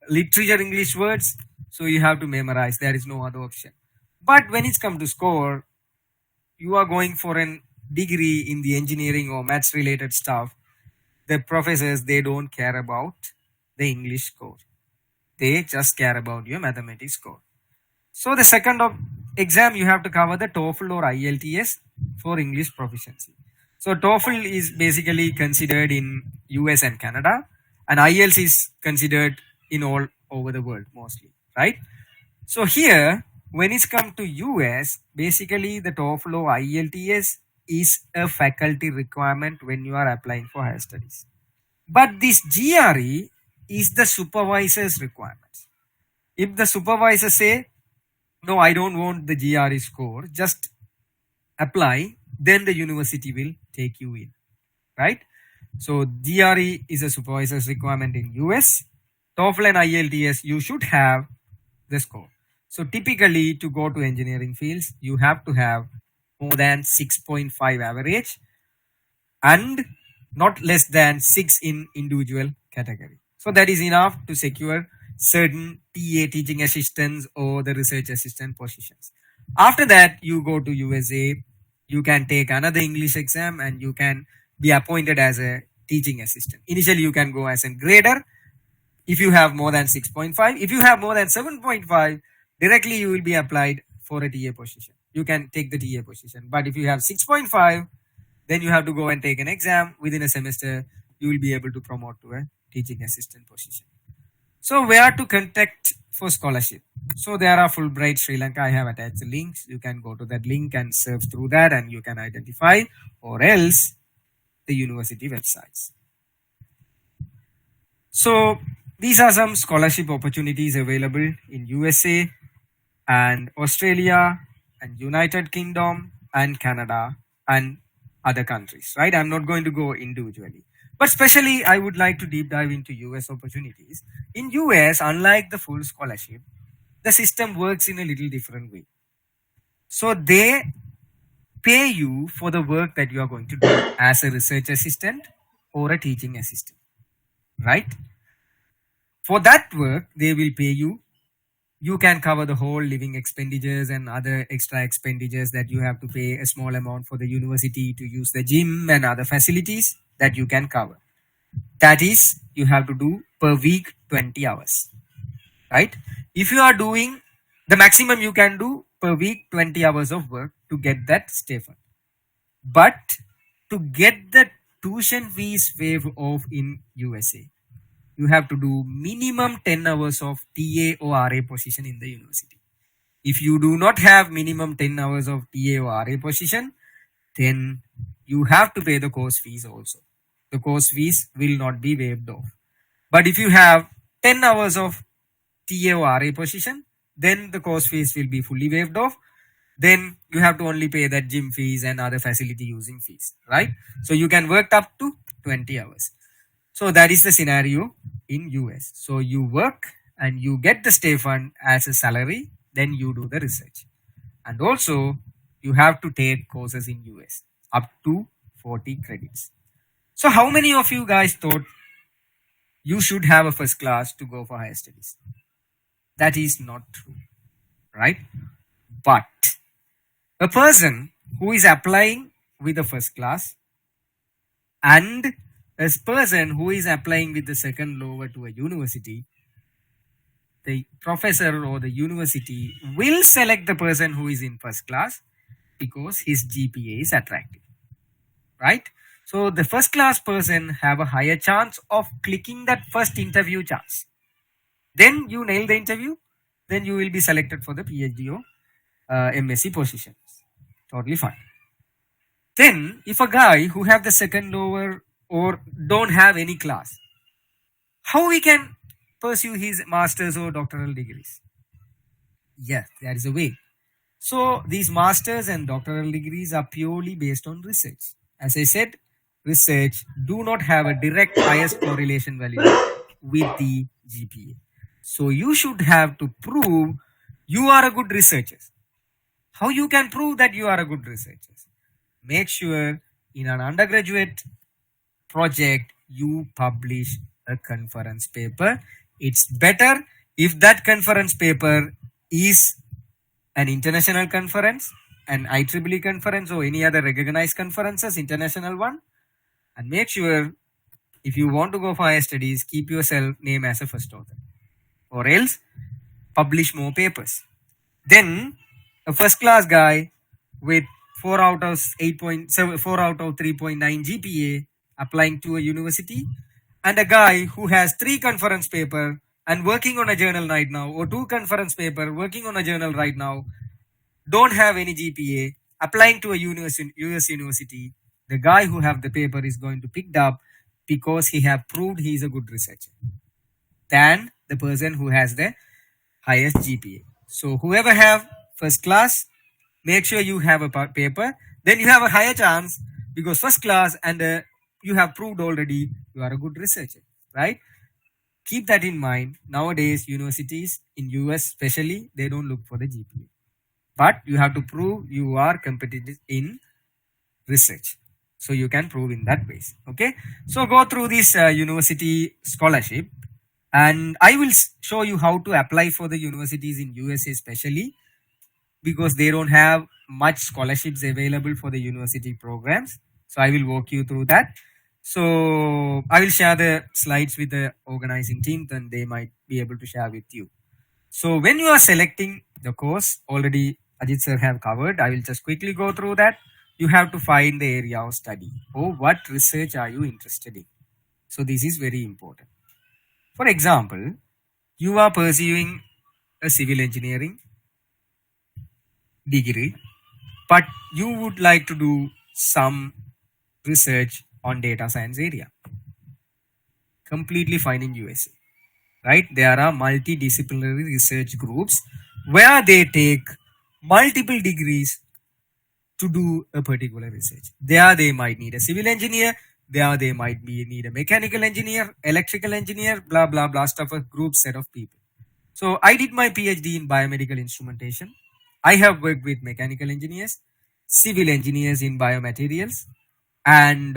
literature English words. So you have to memorize. There is no other option. But when it's come to score, you are going for an degree in the engineering or maths related stuff. The professors, they don't care about the English score. They just care about your mathematics score. So the second exam you have to cover the TOEFL or IELTS for English proficiency. So TOEFL is basically considered in US and Canada, and IELTS is considered in all over the world mostly, right? So here, when it's come to US, basically the TOEFL or IELTS is a faculty requirement when you are applying for higher studies. But this GRE is the supervisor's requirements. If the supervisor say, no, I don't want the GRE score, just apply, then the university will take you in, right? So GRE is a supervisor's requirement in US. TOEFL and IELTS, you should have the score. So typically to go to engineering fields, you have to have more than 6.5 average and not less than 6 in individual category. So that is enough to secure certain TA teaching assistants or the research assistant positions. After that, you go to USA, you can take another English exam and you can be appointed as a teaching assistant. Initially, you can go as a grader if you have more than 6.5. If you have more than 7.5, directly you will be applied for a TA position. You can take the TA position. But if you have 6.5, then you have to go and take an exam. Within a semester, you will be able to promote to a teaching assistant position. So where to contact for scholarship? So there are Fulbright Sri Lanka. I have attached the links. You can go to that link and surf through that and you can identify, or else the university websites. So these are some scholarship opportunities available in USA and Australia and United Kingdom and Canada and other countries, right? I'm not going to go individually. But especially, I would like to deep dive into US opportunities. In US, unlike the full scholarship, the system works in a little different way. So they pay you for the work that you are going to do as a research assistant or a teaching assistant, right? For that work, they will pay you. You can cover the whole living expenditures and other extra expenditures that you have to pay a small amount for the university to use the gym and other facilities that you can cover. That is, you have to do per week 20 hours, right? If you are doing the maximum you can do per week 20 hours of work to get that stipend. But to get the tuition fees waived off in USA, you have to do minimum 10 hours of TA or RA position in the university. If you do not have minimum 10 hours of TA or RA position, then you have to pay the course fees also. The course fees will not be waived off. But if you have 10 hours of TA or RA position, then the course fees will be fully waived off. Then you have to only pay that gym fees and other facility using fees, right? So you can work up to 20 hours. So that is the scenario in US. So you work and you get the stipend as a salary, then you do the research. And also you have to take courses in US up to 40 credits. So how many of you guys thought you should have a first class to go for higher studies? That is not true, right? But a person who is applying with the first class and a person who is applying with the second lower to a university, the professor or the university will select the person who is in first class because his GPA is attractive, right? So the first class person have a higher chance of clicking that first interview chance. Then you nail the interview, then you will be selected for the PhD or MSc positions. Totally fine. Then if a guy who have the second lower or don't have any class, how he can pursue his master's or doctoral degrees? Yes, there is a way. So these masters and doctoral degrees are purely based on research. As I said, research do not have a direct highest correlation value with the GPA. So you should have to prove you are a good researcher. How you can prove that you are a good researcher? Make sure in an undergraduate project you publish a conference paper. It's better if that conference paper is an international conference, an IEEE conference or any other recognized conferences, international one. And make sure if you want to go for higher studies, keep yourself name as a first author. or else publish more papers. Then a first class guy with 4 out of 8.7, 4 out of 3.9 GPA applying to a university, and a guy who has 3 conference paper and working on a journal right now, or 2 conference paper working on a journal right now, don't have any GPA, applying to a US university. The guy who have the paper is going to picked up because he have proved he is a good researcher than the person who has the highest GPA. So whoever have first class, make sure you have a paper. Then you have a higher chance because first class, and you have proved already you are a good researcher, right? Keep that in mind. Nowadays, universities in US especially, they don't look for the GPA, but you have to prove you are competitive in research. So you can prove in that ways. Okay. So go through this university scholarship, and I will show you how to apply for the universities in USA especially because they don't have much scholarships available for the university programs. So I will walk you through that. So I will share the slides with the organizing team, then they might be able to share with you. So when you are selecting the course, already Ajit sir have covered. I will just quickly go through that. You have to find the area of study or what research are you interested in. So this is very important. For example, you are pursuing a civil engineering degree, but you would like to do some research on data science area. Completely fine in USA, right? There are multidisciplinary research groups where they take multiple degrees to do a particular research. There they might need a civil engineer, there they might need a mechanical engineer, electrical engineer, blah blah blah stuff, a group set of people. So I did my PhD in biomedical instrumentation. I have worked with mechanical engineers, civil engineers in biomaterials, and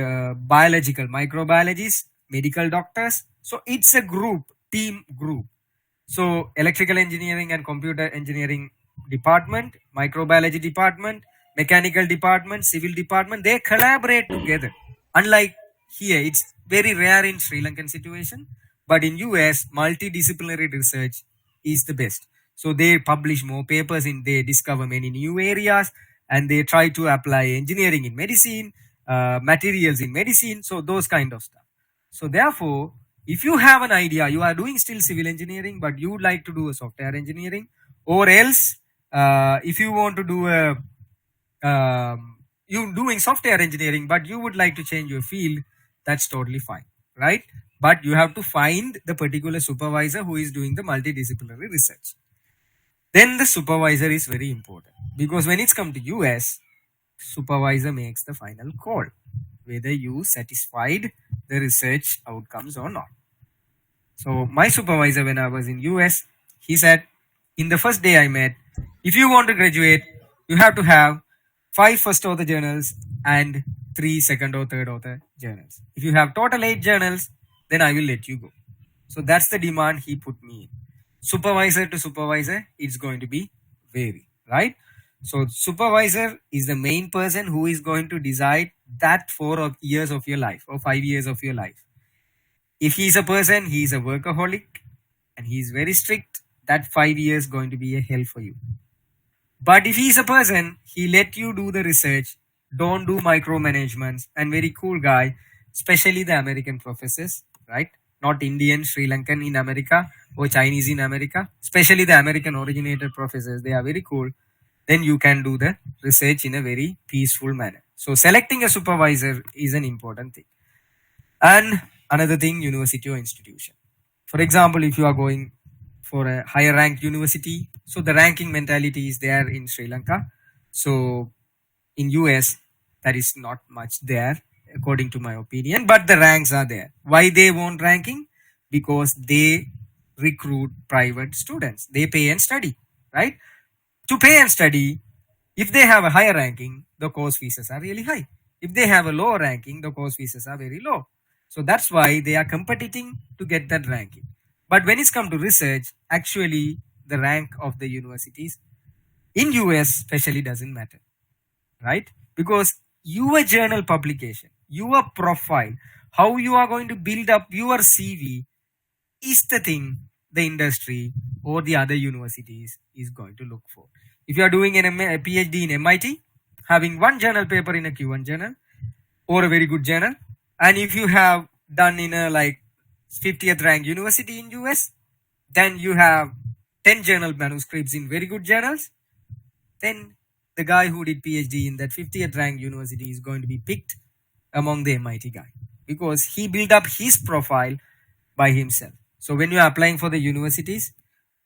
biological microbiologists, medical doctors. So it's a group, team group. So electrical engineering and computer engineering department, microbiology department, mechanical department, civil department, they collaborate together. Unlike here, it's very rare in Sri Lankan situation, but in US, multidisciplinary research is the best. So they publish more papers in, they discover many new areas, and they try to apply engineering in medicine, materials in medicine, so those kind of stuff. So therefore, if you have an idea, you are doing still civil engineering, but you would like to do a software engineering, or else if you want to do a you doing software engineering, but you would like to change your field, that's totally fine, right? But you have to find the particular supervisor who is doing the multidisciplinary research. Then the supervisor is very important because when it's come to US, supervisor makes the final call whether you satisfied the research outcomes or not. So my supervisor when I was in US, he said in the first day I met, if you want to graduate, you have to have 5 first author journals and 3 second or third author journals. If you have total 8 journals, then I will let you go. So that's the demand he put me in. Supervisor to supervisor, it's going to be vary, right? So supervisor is the main person who is going to decide that 4 years of your life or 5 years of your life. If he is a person, he is a workaholic and he is very strict, that 5 years going to be a hell for you. But if he is a person, he let you do the research, don't do micromanagements, and very cool guy, especially the American professors, right? Not Indian, Sri Lankan in America or Chinese in America, especially the American originated professors, they are very cool. Then you can do the research in a very peaceful manner. So selecting a supervisor is an important thing. And another thing, university or institution. For example, if you are going for a higher ranked university, so the ranking mentality is there in Sri Lanka. So in US, that is not much there, according to my opinion, but the ranks are there. Why they want ranking? Because they recruit private students. They pay and study, right? To pay and study, if they have a higher ranking, the course fees are really high. If they have a lower ranking, the course fees are very low. So that's why they are competing to get that ranking. But when it's come to research, actually the rank of the universities in US especially doesn't matter, right? Because your journal publication, your profile, how you are going to build up your CV is the thing the industry or the other universities is going to look for. If you are doing a PhD in MIT, having one journal paper in a Q1 journal or a very good journal, and if you have done in a like 50th rank university in US, then you have 10 journal manuscripts in very good journals, then the guy who did PhD in that 50th rank university is going to be picked among the MIT guy because he built up his profile by himself. So when you are applying for the universities,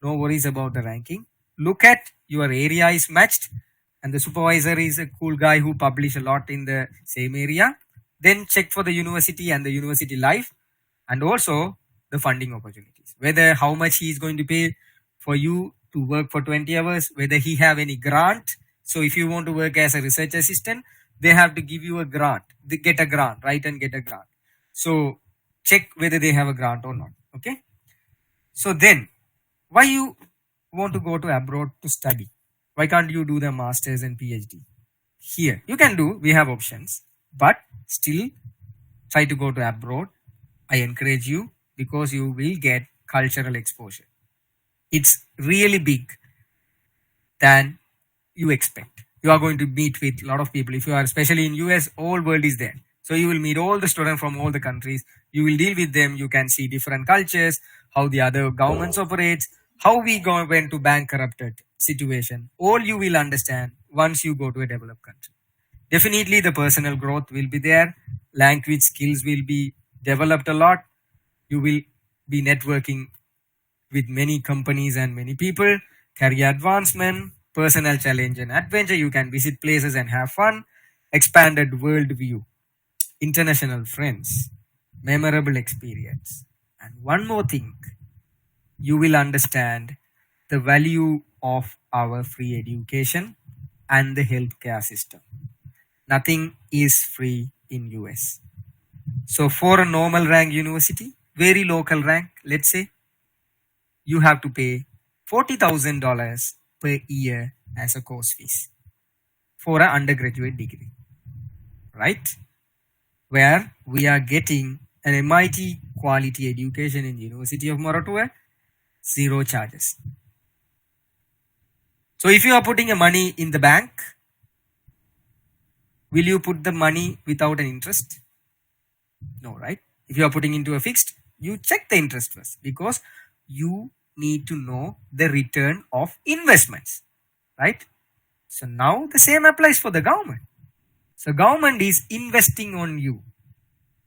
no worries about the ranking. Look at your area is matched and the supervisor is a cool guy who publish a lot in the same area. Then check for the university and the university life and also the funding opportunities. Whether how much he is going to pay for you to work for 20 hours, whether he have any grant. So if you want to work as a research assistant, they have to give you a grant. They get a grant, right? And get a grant. So check whether they have a grant or not. Okay. So then why you want to go to abroad to study? Why can't you do the masters and PhD here? You can do, we have options, but still try to go to abroad. I encourage you because you will get cultural exposure. It's really big than you expect. You are going to meet with a lot of people. If you are especially in US, all world is there. So you will meet all the students from all the countries. You will deal with them. You can see different cultures, how the other governments operates, how we went to bankrupted situation. All you will understand once you go to a developed country. Definitely the personal growth will be there. Language skills will be developed a lot. You will be networking with many companies and many people, career advancement, personal challenge and adventure. You can visit places and have fun, expanded world view, international friends, memorable experience. And one more thing, you will understand the value of our free education and the healthcare system. Nothing is free in US. So for a normal rank university, very local rank, let's say, you have to pay $40,000 per year as a course fees for an undergraduate degree, right? Where we are getting an MIT quality education in University of Moratuwa, zero charges. So if you are putting a money in the bank, will you put the money without an interest? No, right? If you are putting into a fixed, you check the interest first because you need to know the return of investments, right? So now the same applies for the government. So government is investing on you.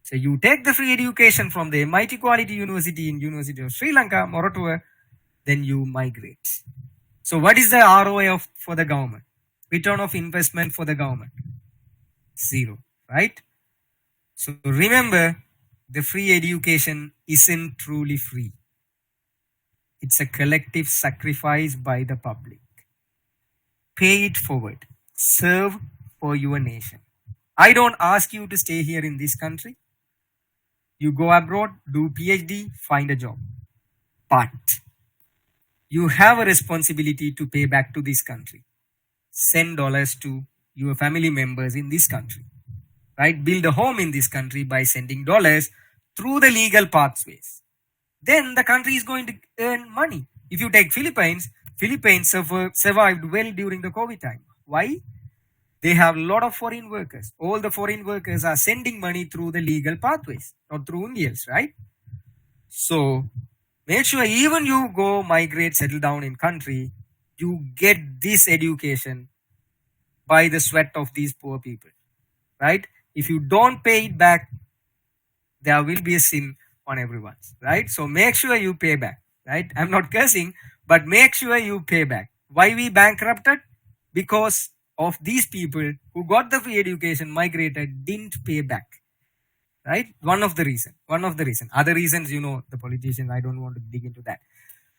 So you take the free education from the MIT Quality University in University of Sri Lanka, Moratuwa, then you migrate. So what is the ROI for the government? Return of investment for the government? Zero, right? So remember, the free education isn't truly free. It's a collective sacrifice by the public. Pay it forward. Serve for your nation. I don't ask you to stay here in this country. You go abroad, do PhD, find a job. But you have a responsibility to pay back to this country. Send dollars to your family members in this country. Right? Build a home in this country by sending dollars through the legal pathways. Then the country is going to earn money. If you take Philippines survived well during the COVID time. Why? They have a lot of foreign workers. All the foreign workers are sending money through the legal pathways, not through Indians, right? So make sure even you go migrate, settle down in country, you get this education by the sweat of these poor people, right? If you don't pay it back, there will be a sin on everyone, right? So make sure you pay back, right? I'm not cursing, but make sure you pay back. Why we bankrupted? Because of these people who got the free education, migrated, didn't pay back, right? One of the reason. Other reasons, the politicians, I don't want to dig into that.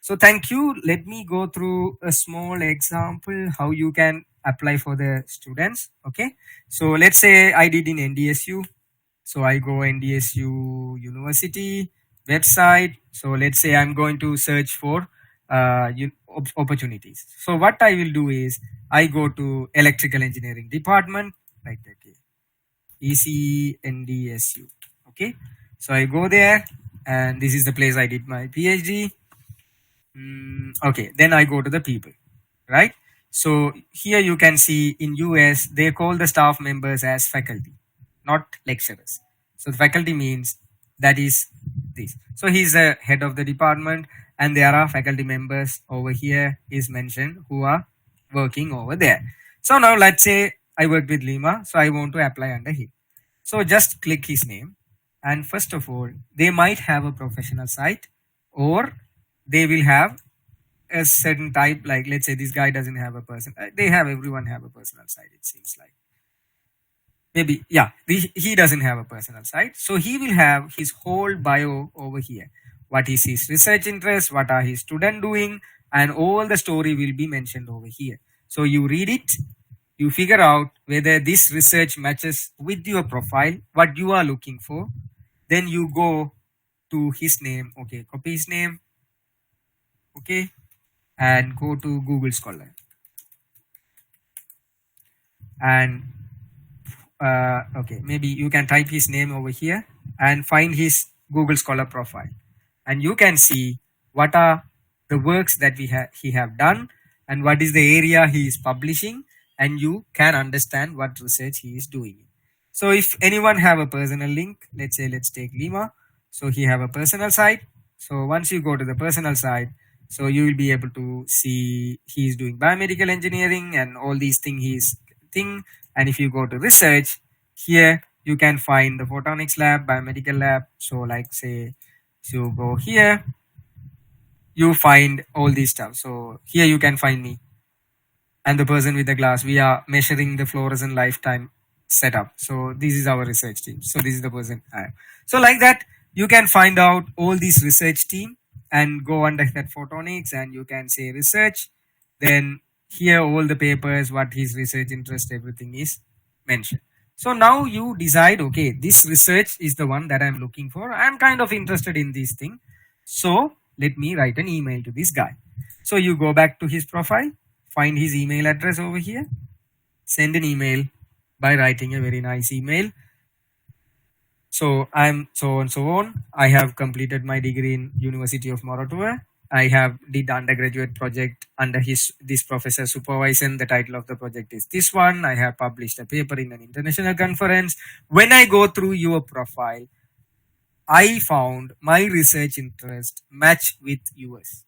So thank you. Let me go through a small example how you can apply for the students. Okay. So let's say I did in NDSU. So I go NDSU University website. So let's say I'm going to search for opportunities. So what I will do is I go to electrical engineering department like that here. ECNDSU. Okay. So I go there and this is the place I did my PhD. Okay, then I go to the people, right? So here you can see in US they call the staff members as faculty, not lecturers. So the faculty means that is this. So he's the head of the department, and there are faculty members over here is mentioned who are working over there. So now let's say I work with Lima, so I want to apply under him. So just click his name, and first of all, they might have a professional site, or they will have a certain type. Like let's say this guy doesn't have a person. They have everyone have a personal site. It seems like maybe yeah. He doesn't have a personal site, so he will have his whole bio over here. What is his research interest? What are his student doing? And all the story will be mentioned over here. So you read it, you figure out whether this research matches with your profile, what you are looking for. Then you go to his name, okay, copy his name, okay, and go to Google Scholar and okay, maybe you can type his name over here and find his Google Scholar profile, and you can see what are the works that he have done and what is the area he is publishing, and you can understand what research he is doing. So if anyone have a personal link, let's say let's take Lima, so he have a personal site. So once you go to the personal site, so you will be able to see he is doing biomedical engineering and all these things he is thing. And if you go to research, here you can find the photonics lab, biomedical lab. So like say, so you go here, you find all these stuff. So here you can find me and the person with the glass. We are measuring the fluorescent lifetime setup. So this is our research team. So this is the person I am. So like that, you can find out all these research team and go under that photonics, and you can say research. Then here all the papers, what his research interest, everything is mentioned. So now you decide, okay, this research is the one that I'm looking for. I'm kind of interested in this thing. So let me write an email to this guy. So you go back to his profile, find his email address over here, send an email by writing a very nice email. So I'm so and so on. I have completed my degree in University of Moratuwa. I have did undergraduate project under this professor supervision. The title of the project is this one. I have published a paper in an international conference. When I go through your profile, I found my research interest match with yours.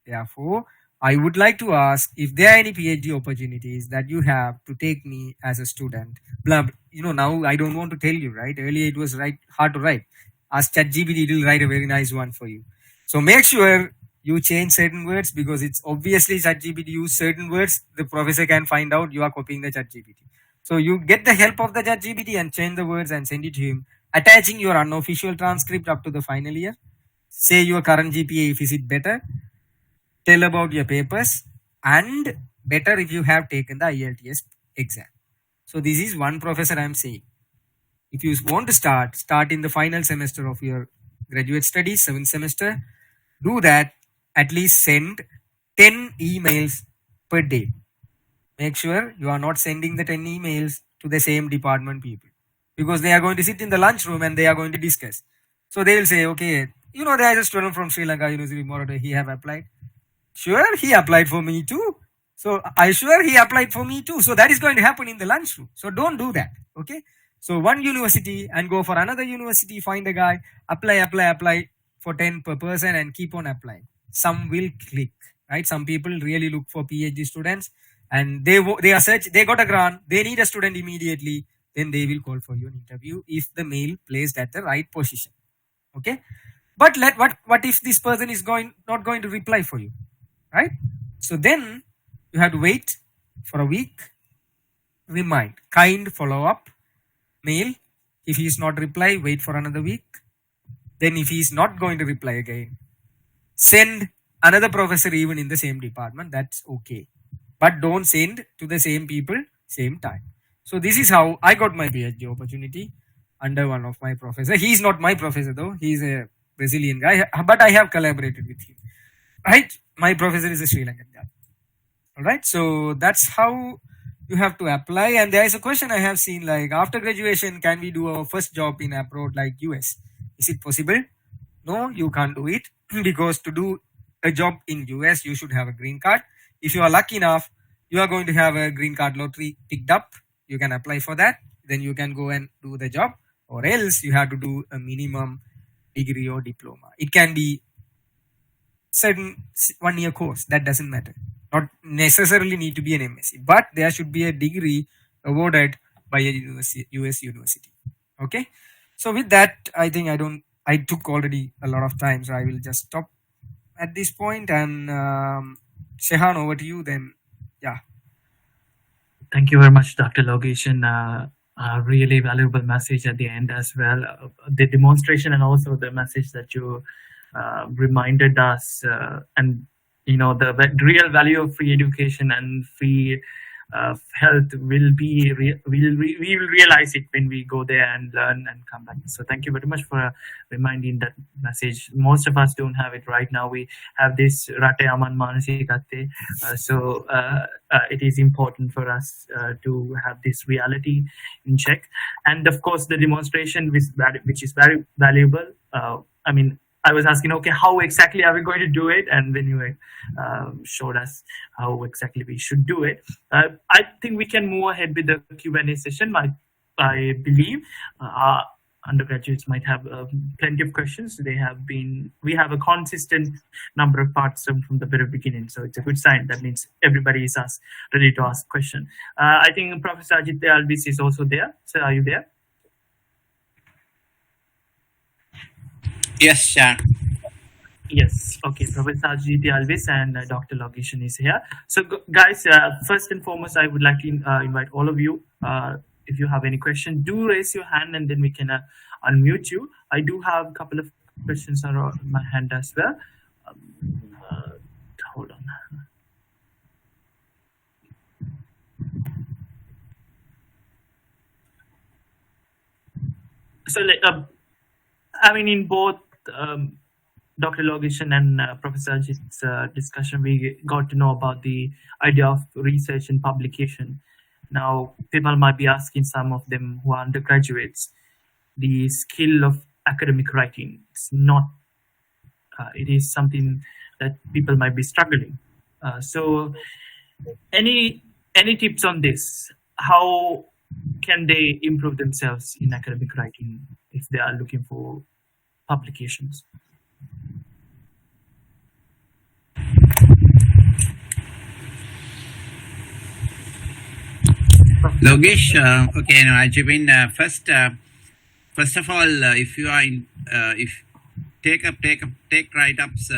Therefore, I would like to ask if there are any PhD opportunities that you have to take me as a student. Blah, now I don't want to tell you, right? Earlier it was hard to write. Ask ChatGPT, it will write a very nice one for you. So make sure you change certain words, because it's obviously ChatGPT use certain words. The professor can find out you are copying the ChatGPT. So you get the help of the ChatGPT and change the words and send it to him, attaching your unofficial transcript up to the final year. Say your current GPA, if is it better, tell about your papers, and better if you have taken the IELTS exam. So this is one professor I am saying. If you want to start in the final semester of your graduate studies, 7th semester, do that. At least send 10 emails per day. Make sure you are not sending the 10 emails to the same department people, because they are going to sit in the lunchroom and they are going to discuss. So they will say, okay, there is a student from Sri Lanka University, Morata, he have applied. Sure, he applied for me too. So I sure he applied for me too. So that is going to happen in the lunchroom. So don't do that. Okay. So one university and go for another university, find a guy, apply for 10 per person and keep on applying. Some will click, right? Some people really look for PhD students, and they are they got a grant, they need a student immediately, then they will call for you an interview if the mail placed at the right position. Okay. But what if this person is not going to reply for you, right? So then you have to wait for a week, remind, kind follow-up mail. If he is not reply, wait for another week. Then if he is not going to reply again, send another professor even in the same department. That's okay. But don't send to the same people, same time. So this is how I got my PhD opportunity under one of my professors. He is not my professor though. He is a Brazilian guy, but I have collaborated with him. Right? My professor is a Sri Lankan guy. All right. So that's how you have to apply. And there is a question I have seen, like, after graduation, can we do our first job in abroad like US? Is it possible? No, you can't do it, because to do a job in US, you should have a green card. If you are lucky enough, you are going to have a green card lottery picked up. You can apply for that. Then you can go and do the job, or else you have to do a minimum degree or diploma. It can be certain 1 year course, that doesn't matter, not necessarily need to be an MSc, but there should be a degree awarded by a US university. Okay, so with that, I think I took already a lot of time, so I will just stop at this point. And Shehan, over to you then. Yeah. Thank you very much, Dr. Logesh. A really valuable message at the end as well. The demonstration and also the message that you reminded us, and the real value of free education and free health will be we will realize it when we go there and learn and come back. So thank you very much for reminding that message. Most of us don't have it right now. We have this rate aman manasikate, it is important for us to have this reality in check. And of course the demonstration which is very valuable. I was asking, okay, how exactly are we going to do it? And then you showed us how exactly we should do it. I think we can move ahead with the Q&A session. I believe our undergraduates might have plenty of questions. We have a consistent number of parts from the very beginning. So it's a good sign. That means everybody is ready to ask question. I think Professor Ajit Alvis is also there. So are you there? Yes, sure. Yes. Okay. Professor Ajit Alvis and Dr. Logesh is here. So, guys, first and foremost, I would like to invite all of you. If you have any question, do raise your hand, and then we can unmute you. I do have a couple of questions on my hand as well. Hold on. So, in both Dr. Logesh and Professor Ajit's discussion, we got to know about the idea of research and publication. Now, people might be asking, some of them who are undergraduates, the skill of academic writing. It is something that people might be struggling. So, any tips on this? How can they improve themselves in academic writing if they are looking for publications? Logesh, okay, no, Ajibin, first of all, if you are if take write-ups,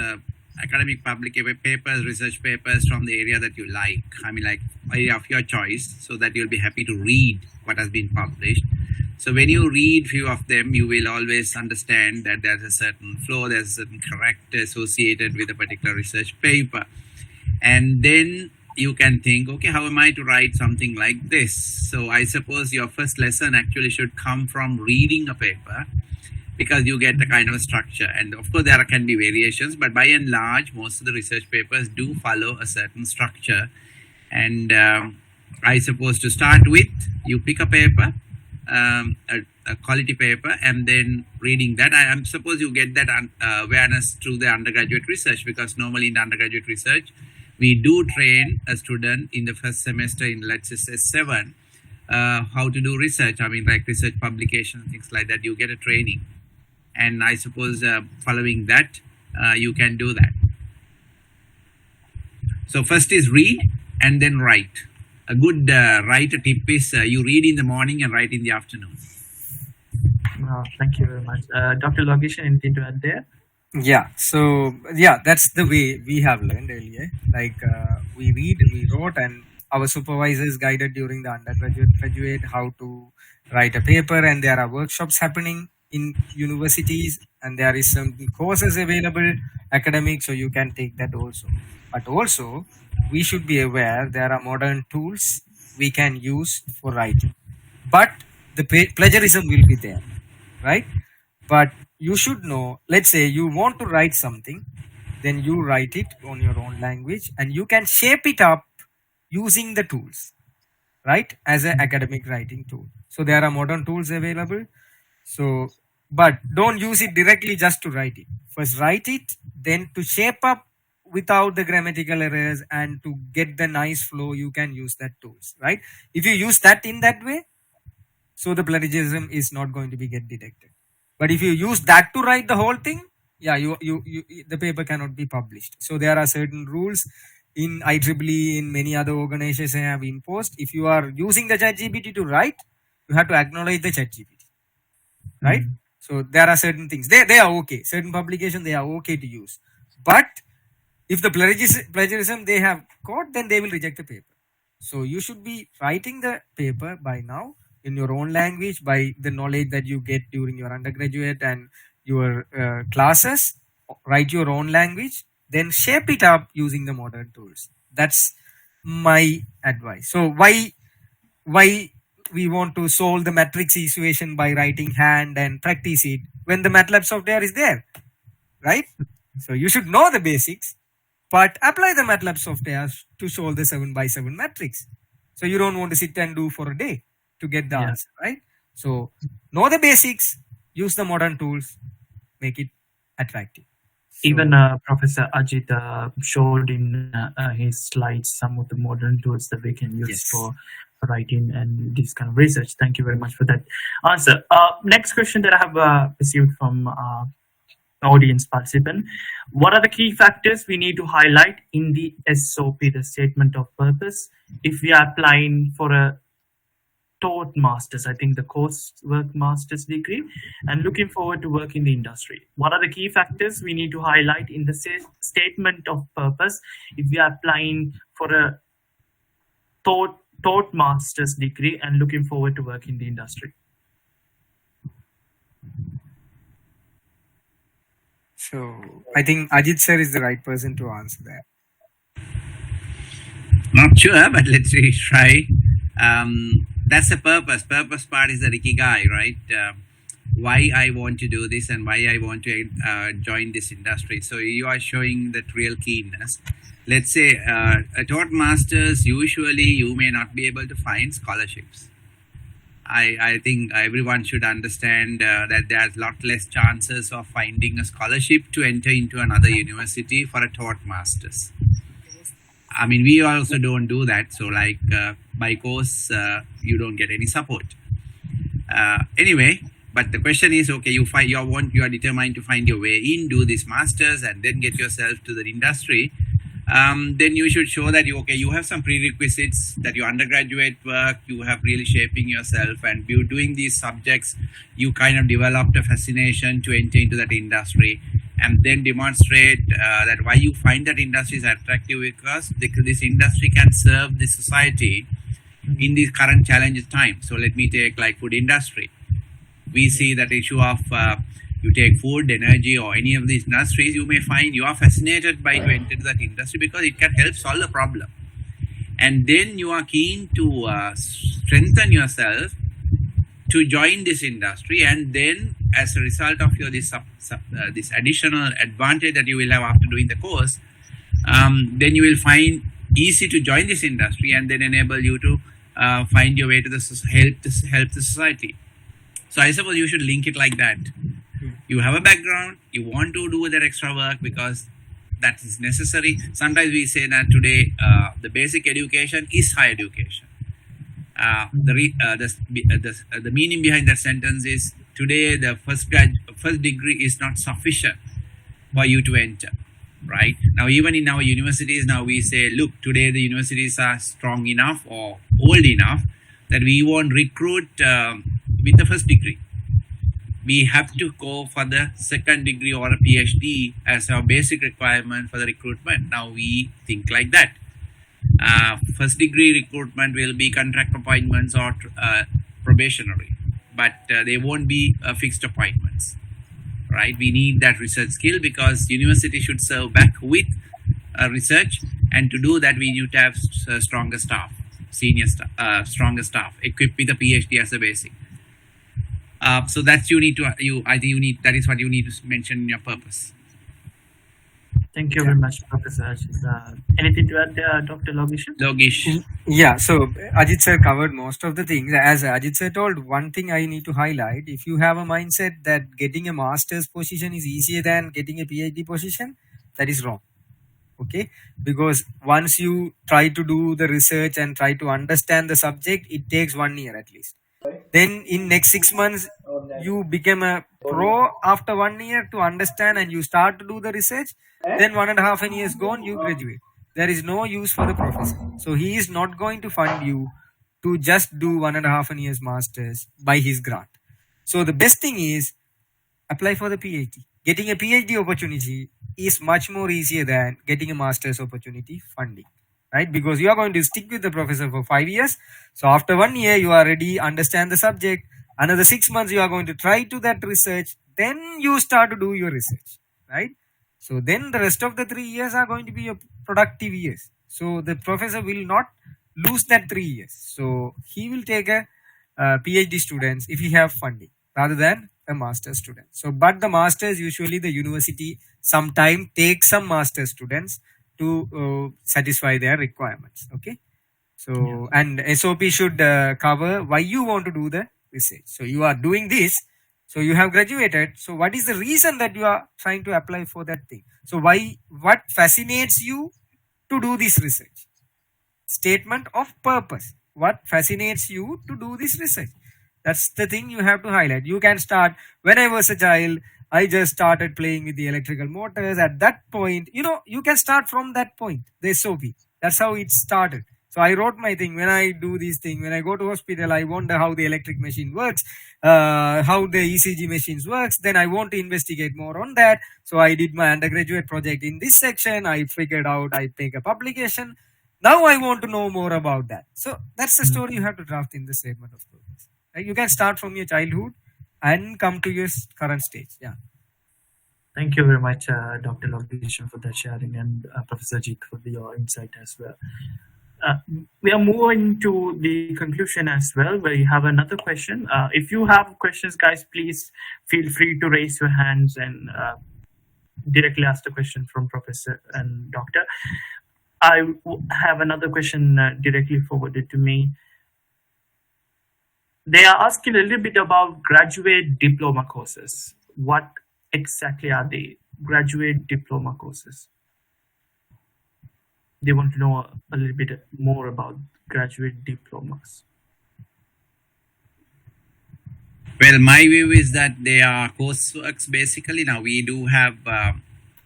academic public papers, research papers from the area that you like. Like area of your choice, so that you'll be happy to read what has been published. So when you read few of them, you will always understand that there's a certain flow, there's a certain character associated with a particular research paper, and then you can think, okay, how am I to write something like this? So I suppose your first lesson actually should come from reading a paper, because you get the kind of structure. And of course there can be variations, but by and large most of the research papers do follow a certain structure. And I suppose to start with, you pick a paper, a quality paper, and then reading that. I suppose you get that awareness through the undergraduate research, because normally in undergraduate research we do train a student in the first semester in, let's say, 7, how to do research. Like research publications, things like that. You get a training, and I suppose following that, you can do that. So first is read and then write. A good writer tip is you read in the morning and write in the afternoon. Thank you very much. Dr. Logesh, anything to add there? Yeah, so that's the way we have learned earlier. Like we read, we wrote, and our supervisors guided during the undergraduate, graduate, how to write a paper. And there are workshops happening in universities, and there is some courses available, academic, so you can take that also. But also, we should be aware there are modern tools we can use for writing, but the plagiarism will be there, right? But you should know, let's say you want to write something, then you write it on your own language, and you can shape it up using the tools, right, as an academic writing tool. So there are modern tools available. So, but don't use it directly just to write it. First write it, then to shape up without the grammatical errors and to get the nice flow, you can use that tools, right? If you use that in that way, so the plagiarism is not going to be get detected. But if you use that to write the whole thing, yeah, you the paper cannot be published. So there are certain rules in IEEE, in many other organizations have imposed. If you are using the ChatGPT to write, you have to acknowledge the ChatGPT, right? Mm. So there are certain things they are okay. Certain publications they are okay to use, but if the plagiarism they have caught, then they will reject the paper. So you should be writing the paper by now in your own language, by the knowledge that you get during your undergraduate and your classes. Write your own language, then shape it up using the modern tools. That's my advice. So why we want to solve the matrix equation by writing hand and practice it when the MATLAB software is there, right? So you should know the basics, but apply the MATLAB software to solve the 7 by 7 matrix. So you don't want to sit and do for a day to get the Yeah. answer, right? So know the basics, use the modern tools, make it attractive. So, Even Professor Ajit showed in his slides some of the modern tools that we can use Yes. for writing and this kind of research. Thank you very much for that answer. Next question that I have received from audience participant. What are the key factors we need to highlight in the SOP, the statement of purpose, if we are applying for a taught masters, I think the coursework master's degree, and looking forward to work in the industry? What are the key factors we need to highlight in the statement of purpose if we are applying for a taught master's degree and looking forward to work in the industry? so I think Ajit sir is the right person to answer that. Not sure, but let's really try. That's the purpose. Purpose part is the Rikigai, right? Why I want to do this and why I want to join this industry. So you are showing that real keenness. Let's say at taught masters, usually you may not be able to find scholarships. I think everyone should understand that there's a lot less chances of finding a scholarship to enter into another university for a taught masters. I mean, we also don't do that. So like by course, you don't get any support. Anyway, but the question is, okay, you are determined to find your way in, do this masters, and then get yourself to the industry. Then you should show that you have some prerequisites, that your undergraduate work, you have really shaping yourself, and you doing these subjects, you kind of developed a fascination to enter into that industry, and then demonstrate that why you find that industry is attractive, because this industry can serve the society in this current challenging time. So let me take like food industry. We see that issue of you take food, energy, or any of these industries, you may find you are fascinated by to enter that industry because it can help solve the problem. And then you are keen to strengthen yourself to join this industry, and then as a result of your this additional advantage that you will have after doing the course, then you will find easy to join this industry and then enable you to find your way to help the society. So I suppose you should link it like that. You have a background, you want to do that extra work because that is necessary. Sometimes we say that today the basic education is higher education. The meaning behind that sentence is today the first degree is not sufficient for you to enter. Right now, even in our universities, now we say, look, today the universities are strong enough or old enough that we won't recruit with the first degree. We have to go for the second degree or a PhD as our basic requirement for the recruitment. Now we think like that. First degree recruitment will be contract appointments or probationary, but they won't be fixed appointments. Right? We need that research skill because university should serve back with research, and to do that we need to have stronger staff, stronger staff equipped with a PhD as a basic. So that's that is what you need to mention in your purpose. Thank you very much, Professor Ajit. Anything to add, Dr. Logish? Yeah, so Ajit sir covered most of the things. As Ajit sir told, one thing I need to highlight: if you have a mindset that getting a master's position is easier than getting a PhD position, that is wrong. Okay, because once you try to do the research and try to understand the subject, it takes 1 year at least. Then in next 6 months you become a pro after 1 year to understand, and you start to do the research. Then 1.5 years gone, you graduate. There is no use for the professor, so he is not going to fund you to just do 1.5 years masters by his grant. So the best thing is apply for the PhD. Getting a PhD opportunity is much more easier than getting a master's opportunity funding, right? Because you are going to stick with the professor for 5 years. So after 1 year, you already understand the subject. Another 6 months, you are going to try to that research. Then you start to do your research, right? So then the rest of the 3 years are going to be your productive years. So the professor will not lose that 3 years. So he will take a PhD students if he have funding rather than a master student. So, but the masters usually the university sometime takes some master students to satisfy their requirements. Okay. So, and SOP should cover why you want to do the research. So you are doing this. So you have graduated. So what is the reason that you are trying to apply for that thing? So why, what fascinates you to do this research? Statement of purpose. What fascinates you to do this research? That's the thing you have to highlight. You can start, when I was a child, I just started playing with the electrical motors. At that point, you can start from that point, the SOP. That's how it started. So I wrote my thing. When I do this thing, when I go to hospital, I wonder how the electric machine works, how the ECG machines works. Then I want to investigate more on that. So I did my undergraduate project in this section. I figured out I make a publication. Now I want to know more about that. So that's the story you have to draft in the statement of purpose. Right? You can start from your childhood and come to your current stage. Yeah. Thank you very much, Dr. Logishan, for that sharing, and Professor Jeet for your insight as well. We are moving to the conclusion as well, where you have another question. If you have questions, guys, please feel free to raise your hands and directly ask the question from Professor and Doctor. I have another question directly forwarded to me. They are asking a little bit about graduate diploma courses. What exactly are they? Graduate diploma courses. They want to know a little bit more about graduate diplomas. Well, my view is that they are courseworks basically. Now we do have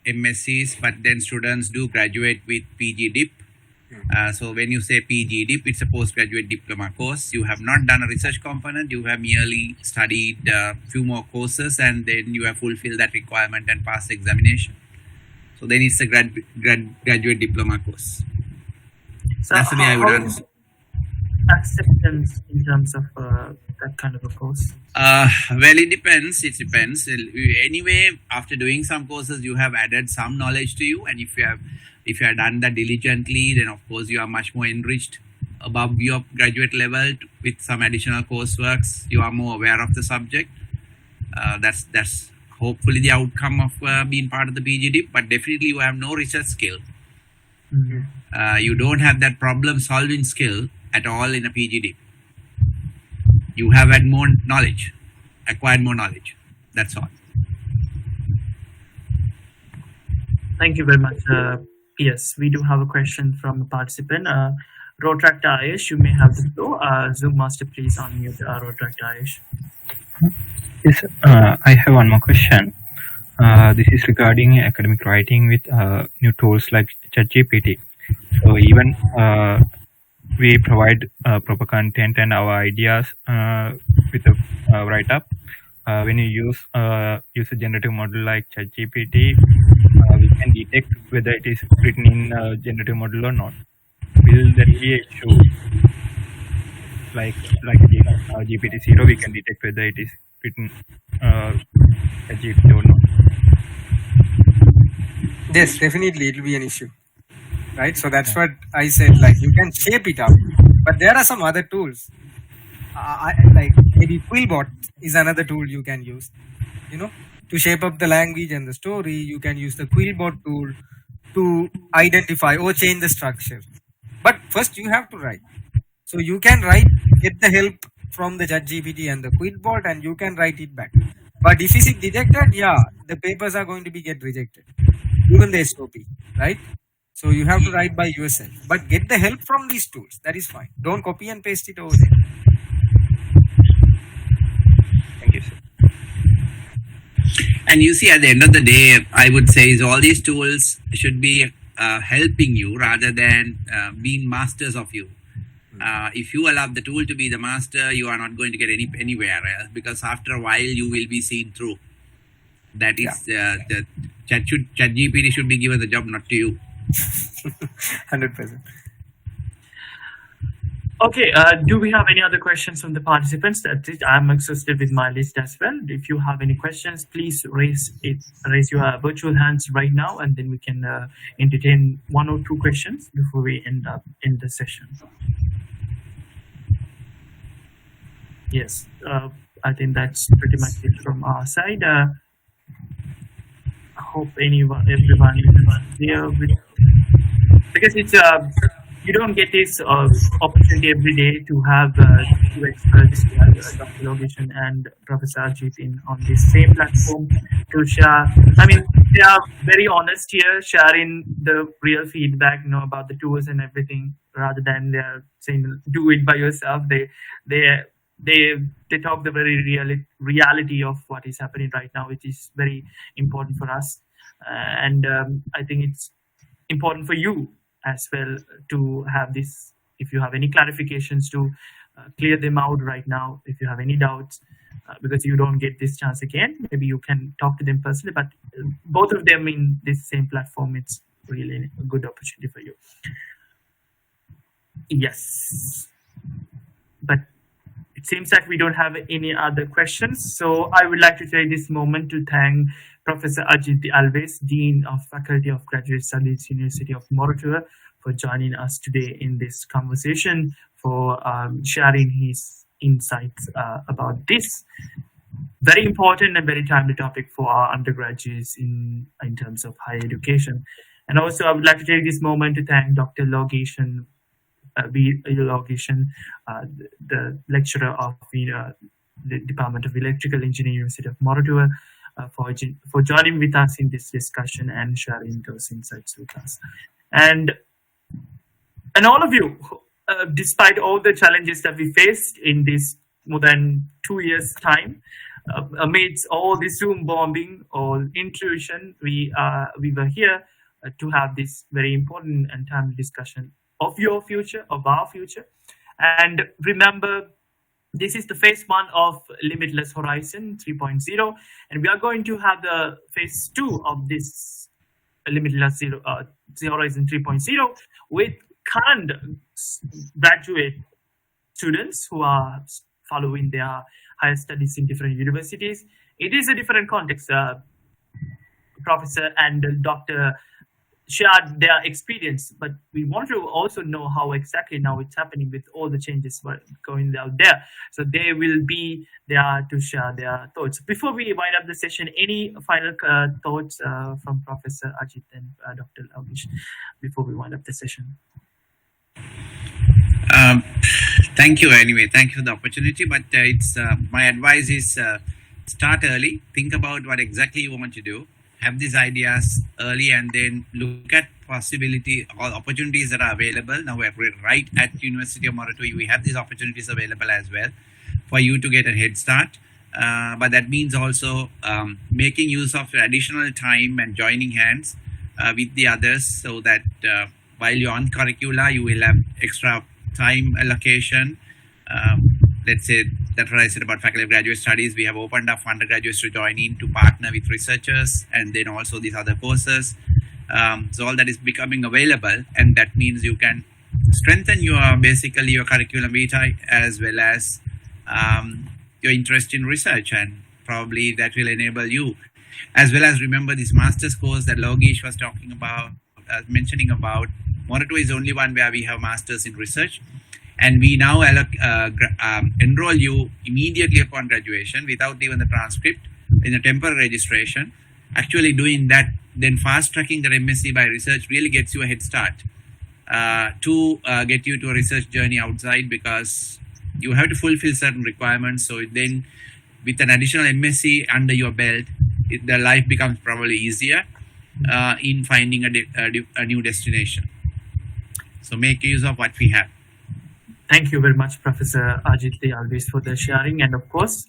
MSCs, but then students do graduate with PG Dip. So when you say PG Dip, it's a postgraduate diploma course. You have not done a research component. You have merely studied a few more courses, and then you have fulfilled that requirement and passed the examination. So then it's a graduate diploma course. So that's the way I would answer. Acceptance in terms of that kind of a course? Well, it depends. It depends. Anyway, after doing some courses, you have added some knowledge to you, and if you have done that diligently, then of course you are much more enriched above your graduate level with some additional courseworks. You are more aware of the subject. That's hopefully the outcome of being part of the PG Dip. But definitely you have no research skill. Mm-hmm. You don't have that problem solving skill at all in a PG Dip. You have had more knowledge, acquired more knowledge. That's all. Thank you very much. Yes, we do have a question from a participant. Rotractor Ayush, you may have the floor. Zoom master, please unmute Rotractor Ayush. Yes, I have one more question. This is regarding academic writing with new tools like ChatGPT. So even we provide proper content and our ideas with a write-up. When you use a generative model like ChatGPT, we can detect whether it is written in a generative model or not. Will that be a issue? Like GPT-0, we can detect whether it is written ChatGPT or not. Yes, definitely it will be an issue. Right, so that's what I said. Like you can shape it up, but there are some other tools. Like maybe Quillbot is another tool you can use. To shape up the language and the story, you can use the Quillbot tool to identify or change the structure. But first, you have to write. So you can write, get the help from the ChatGPT and the Quillbot, and you can write it back. But if it is detected, the papers are going to be get rejected, even the SOP, right? So you have to write by yourself, but get the help from these tools. That is fine. Don't copy and paste it over there. Thank you, sir. And you see, at the end of the day, I would say is all these tools should be helping you rather than being masters of you. If you allow the tool to be the master, you are not going to get anywhere else, because after a while you will be seen through. That is the ChatGPT should be given the job, not to you. 100%. Okay, do we have any other questions from the participants? That's it. I'm exhausted with my list as well. If you have any questions, please raise your virtual hands right now, and then we can entertain one or two questions before we end the session. Yes, I think that's pretty much it from our side. I hope everyone here with, because it's you don't get this opportunity every day to have two experts, Dr. Logesh and Professor Ajit, on this same platform to share. I mean, they are very honest here, sharing the real feedback, about the tools and everything, rather than they're saying do it by yourself. They talk the very reality of what is happening right now, which is very important for us, and I think it's important for you as well to have this. If you have any clarifications, to clear them out right now. If you have any doubts, because you don't get this chance again, maybe you can talk to them personally. But both of them in this same platform, it's really a good opportunity for you. Yes, but it seems like we don't have any other questions. So I would like to take this moment to thank Professor Ajit Alves, Dean of Faculty of Graduate Studies, University of Moratuwa, for joining us today in this conversation, for sharing his insights about this very important and very timely topic for our undergraduates in terms of higher education. And also I would like to take this moment to thank Dr. Logesh, the lecturer of the Department of Electrical Engineering, University of Moratuwa, for joining with us in this discussion and sharing those insights with us. And all of you, despite all the challenges that we faced in this more than 2 years' time, amidst all the Zoom bombing or intrusion, we were here to have this very important and timely discussion of your future, of our future. And remember, this is the phase 1 of Limitless Horizon 3.0, and we are going to have the phase 2 of this Limitless Horizon 3.0 with current graduate students who are following their higher studies in different universities. It is a different context. Professor and Dr. shared their experience, but we want to also know how exactly now it's happening with all the changes going out there. So they will be there to share their thoughts. Before we wind up the session, any final thoughts from Professor Ajit and Dr. Logesh before we wind up the session? Thank you anyway. Thank you for the opportunity. But it's my advice is start early. Think about what exactly you want to do. Have these ideas early, and then look at possibility or opportunities that are available. Now we're right at University of Moratuwa. We have these opportunities available as well for you to get a head start. But that means also making use of additional time and joining hands with the others, so that while you're on curricula, you will have extra time allocation. Let's say that's what I said about Faculty of Graduate Studies. We have opened up for undergraduates to join in, to partner with researchers, and then also these other courses. So all that is becoming available, and that means you can strengthen your curriculum vitae, as well as your interest in research, and probably that will enable you, as well as remember this master's course that Logesh was talking about, mentioning about. Moratuwa is the only one where we have masters in research, and we now enroll you immediately upon graduation without even the transcript in a temporary registration. Actually doing that, then fast tracking the MSc by research really gets you a head start to get you to a research journey outside, because you have to fulfill certain requirements. So then with an additional MSc under your belt, the life becomes probably easier. in finding a new destination. So make use of what we have. Thank you very much, Professor Ajit Alvis, for the sharing. And of course,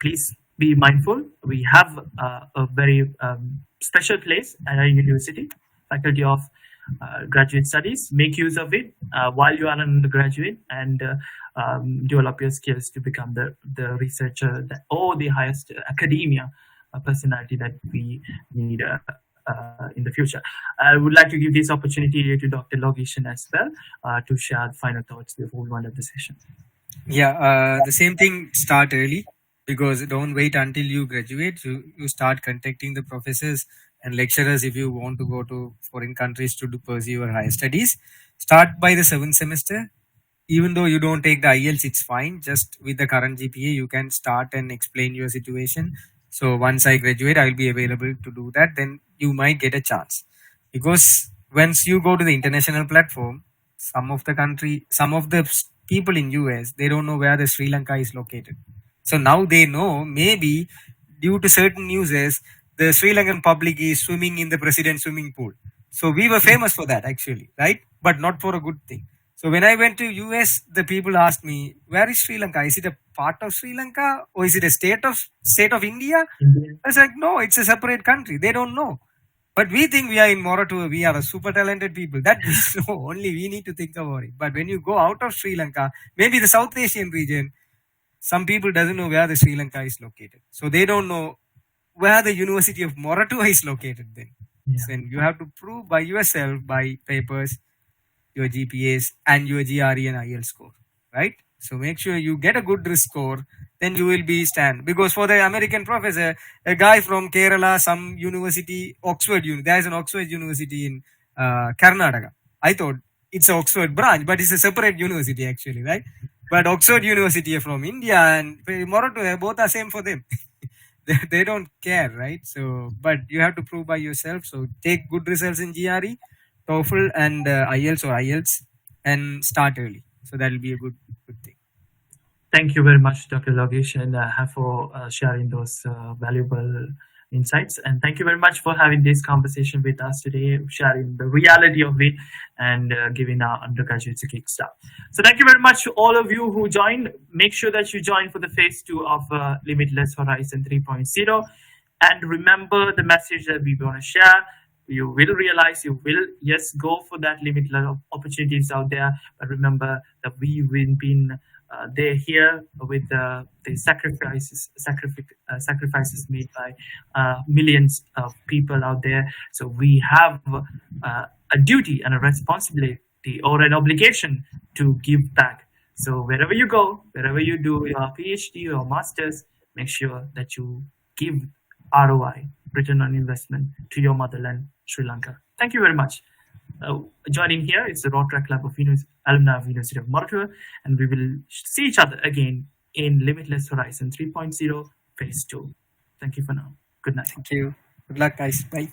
please be mindful. We have a very special place at our university, Faculty of Graduate Studies. Make use of it while you are an undergraduate and develop your skills to become the researcher or the highest academia personality that we need in the future. I would like to give this opportunity to Dr. Logishan as well to share final thoughts before we wind up the session. Yeah, the same thing, start early, because don't wait until you graduate. You start contacting the professors and lecturers if you want to go to foreign countries to pursue your higher studies. Start by the 7th semester. Even though you don't take the IELTS, it's fine. Just with the current GPA, you can start and explain your situation. So once I graduate, I'll be available to do that. Then you might get a chance, because once you go to the international platform, some of the people in US, they don't know where the Sri Lanka is located. So now they know, maybe due to certain newses, the Sri Lankan public is swimming in the president's swimming pool. So we were famous for that, actually, right? But not for a good thing. So when I went to US, the people asked me, "Where is Sri Lanka? Is it a part of Sri Lanka, or is it a state of India?" I was like, "No, it's a separate country." They don't know. But we think we are in Moratu, we are a super talented people. That we know, only we need to think about it. But when you go out of Sri Lanka, maybe the South Asian region, some people doesn't know where the Sri Lanka is located. So they don't know where the University of Moratu is located then. Yeah. So you have to prove by yourself, by papers, your GPAs and your GRE and IELTS score, right? So make sure you get a good risk score, then you will be stand. Because for the American professor, a guy from Kerala, some university, there is an Oxford University in Karnataka. I thought it's an Oxford branch, but it's a separate university actually, right? But Oxford University from India and Morocco, both are same for them. they don't care, right? So, but you have to prove by yourself. So take good results in GRE, TOEFL and IELTS and start early. So that will be a good thing. Thank you very much, Dr. Logesh, and for sharing those valuable insights. And thank you very much for having this conversation with us today, sharing the reality of it and giving our undergraduates a kickstart. So thank you very much to all of you who joined. Make sure that you join for the phase 2 of Limitless Horizon 3.0. And remember the message that we want to share. You will realize, you will, yes, go for that limitless opportunities out there. But remember that we've been they're here with the sacrifices made by millions of people out there. So we have a duty and a responsibility or an obligation to give back. So wherever you go, wherever you do your PhD or masters, make sure that you give ROI, return on investment, to your motherland, Sri Lanka. Thank you very much. Joining here is the Rotary Club of Alumni of University of Moratu, and we will see each other again in Limitless Horizon 3.0 Phase 2. Thank you for now. Good night. Thank you. Good luck, guys. Bye.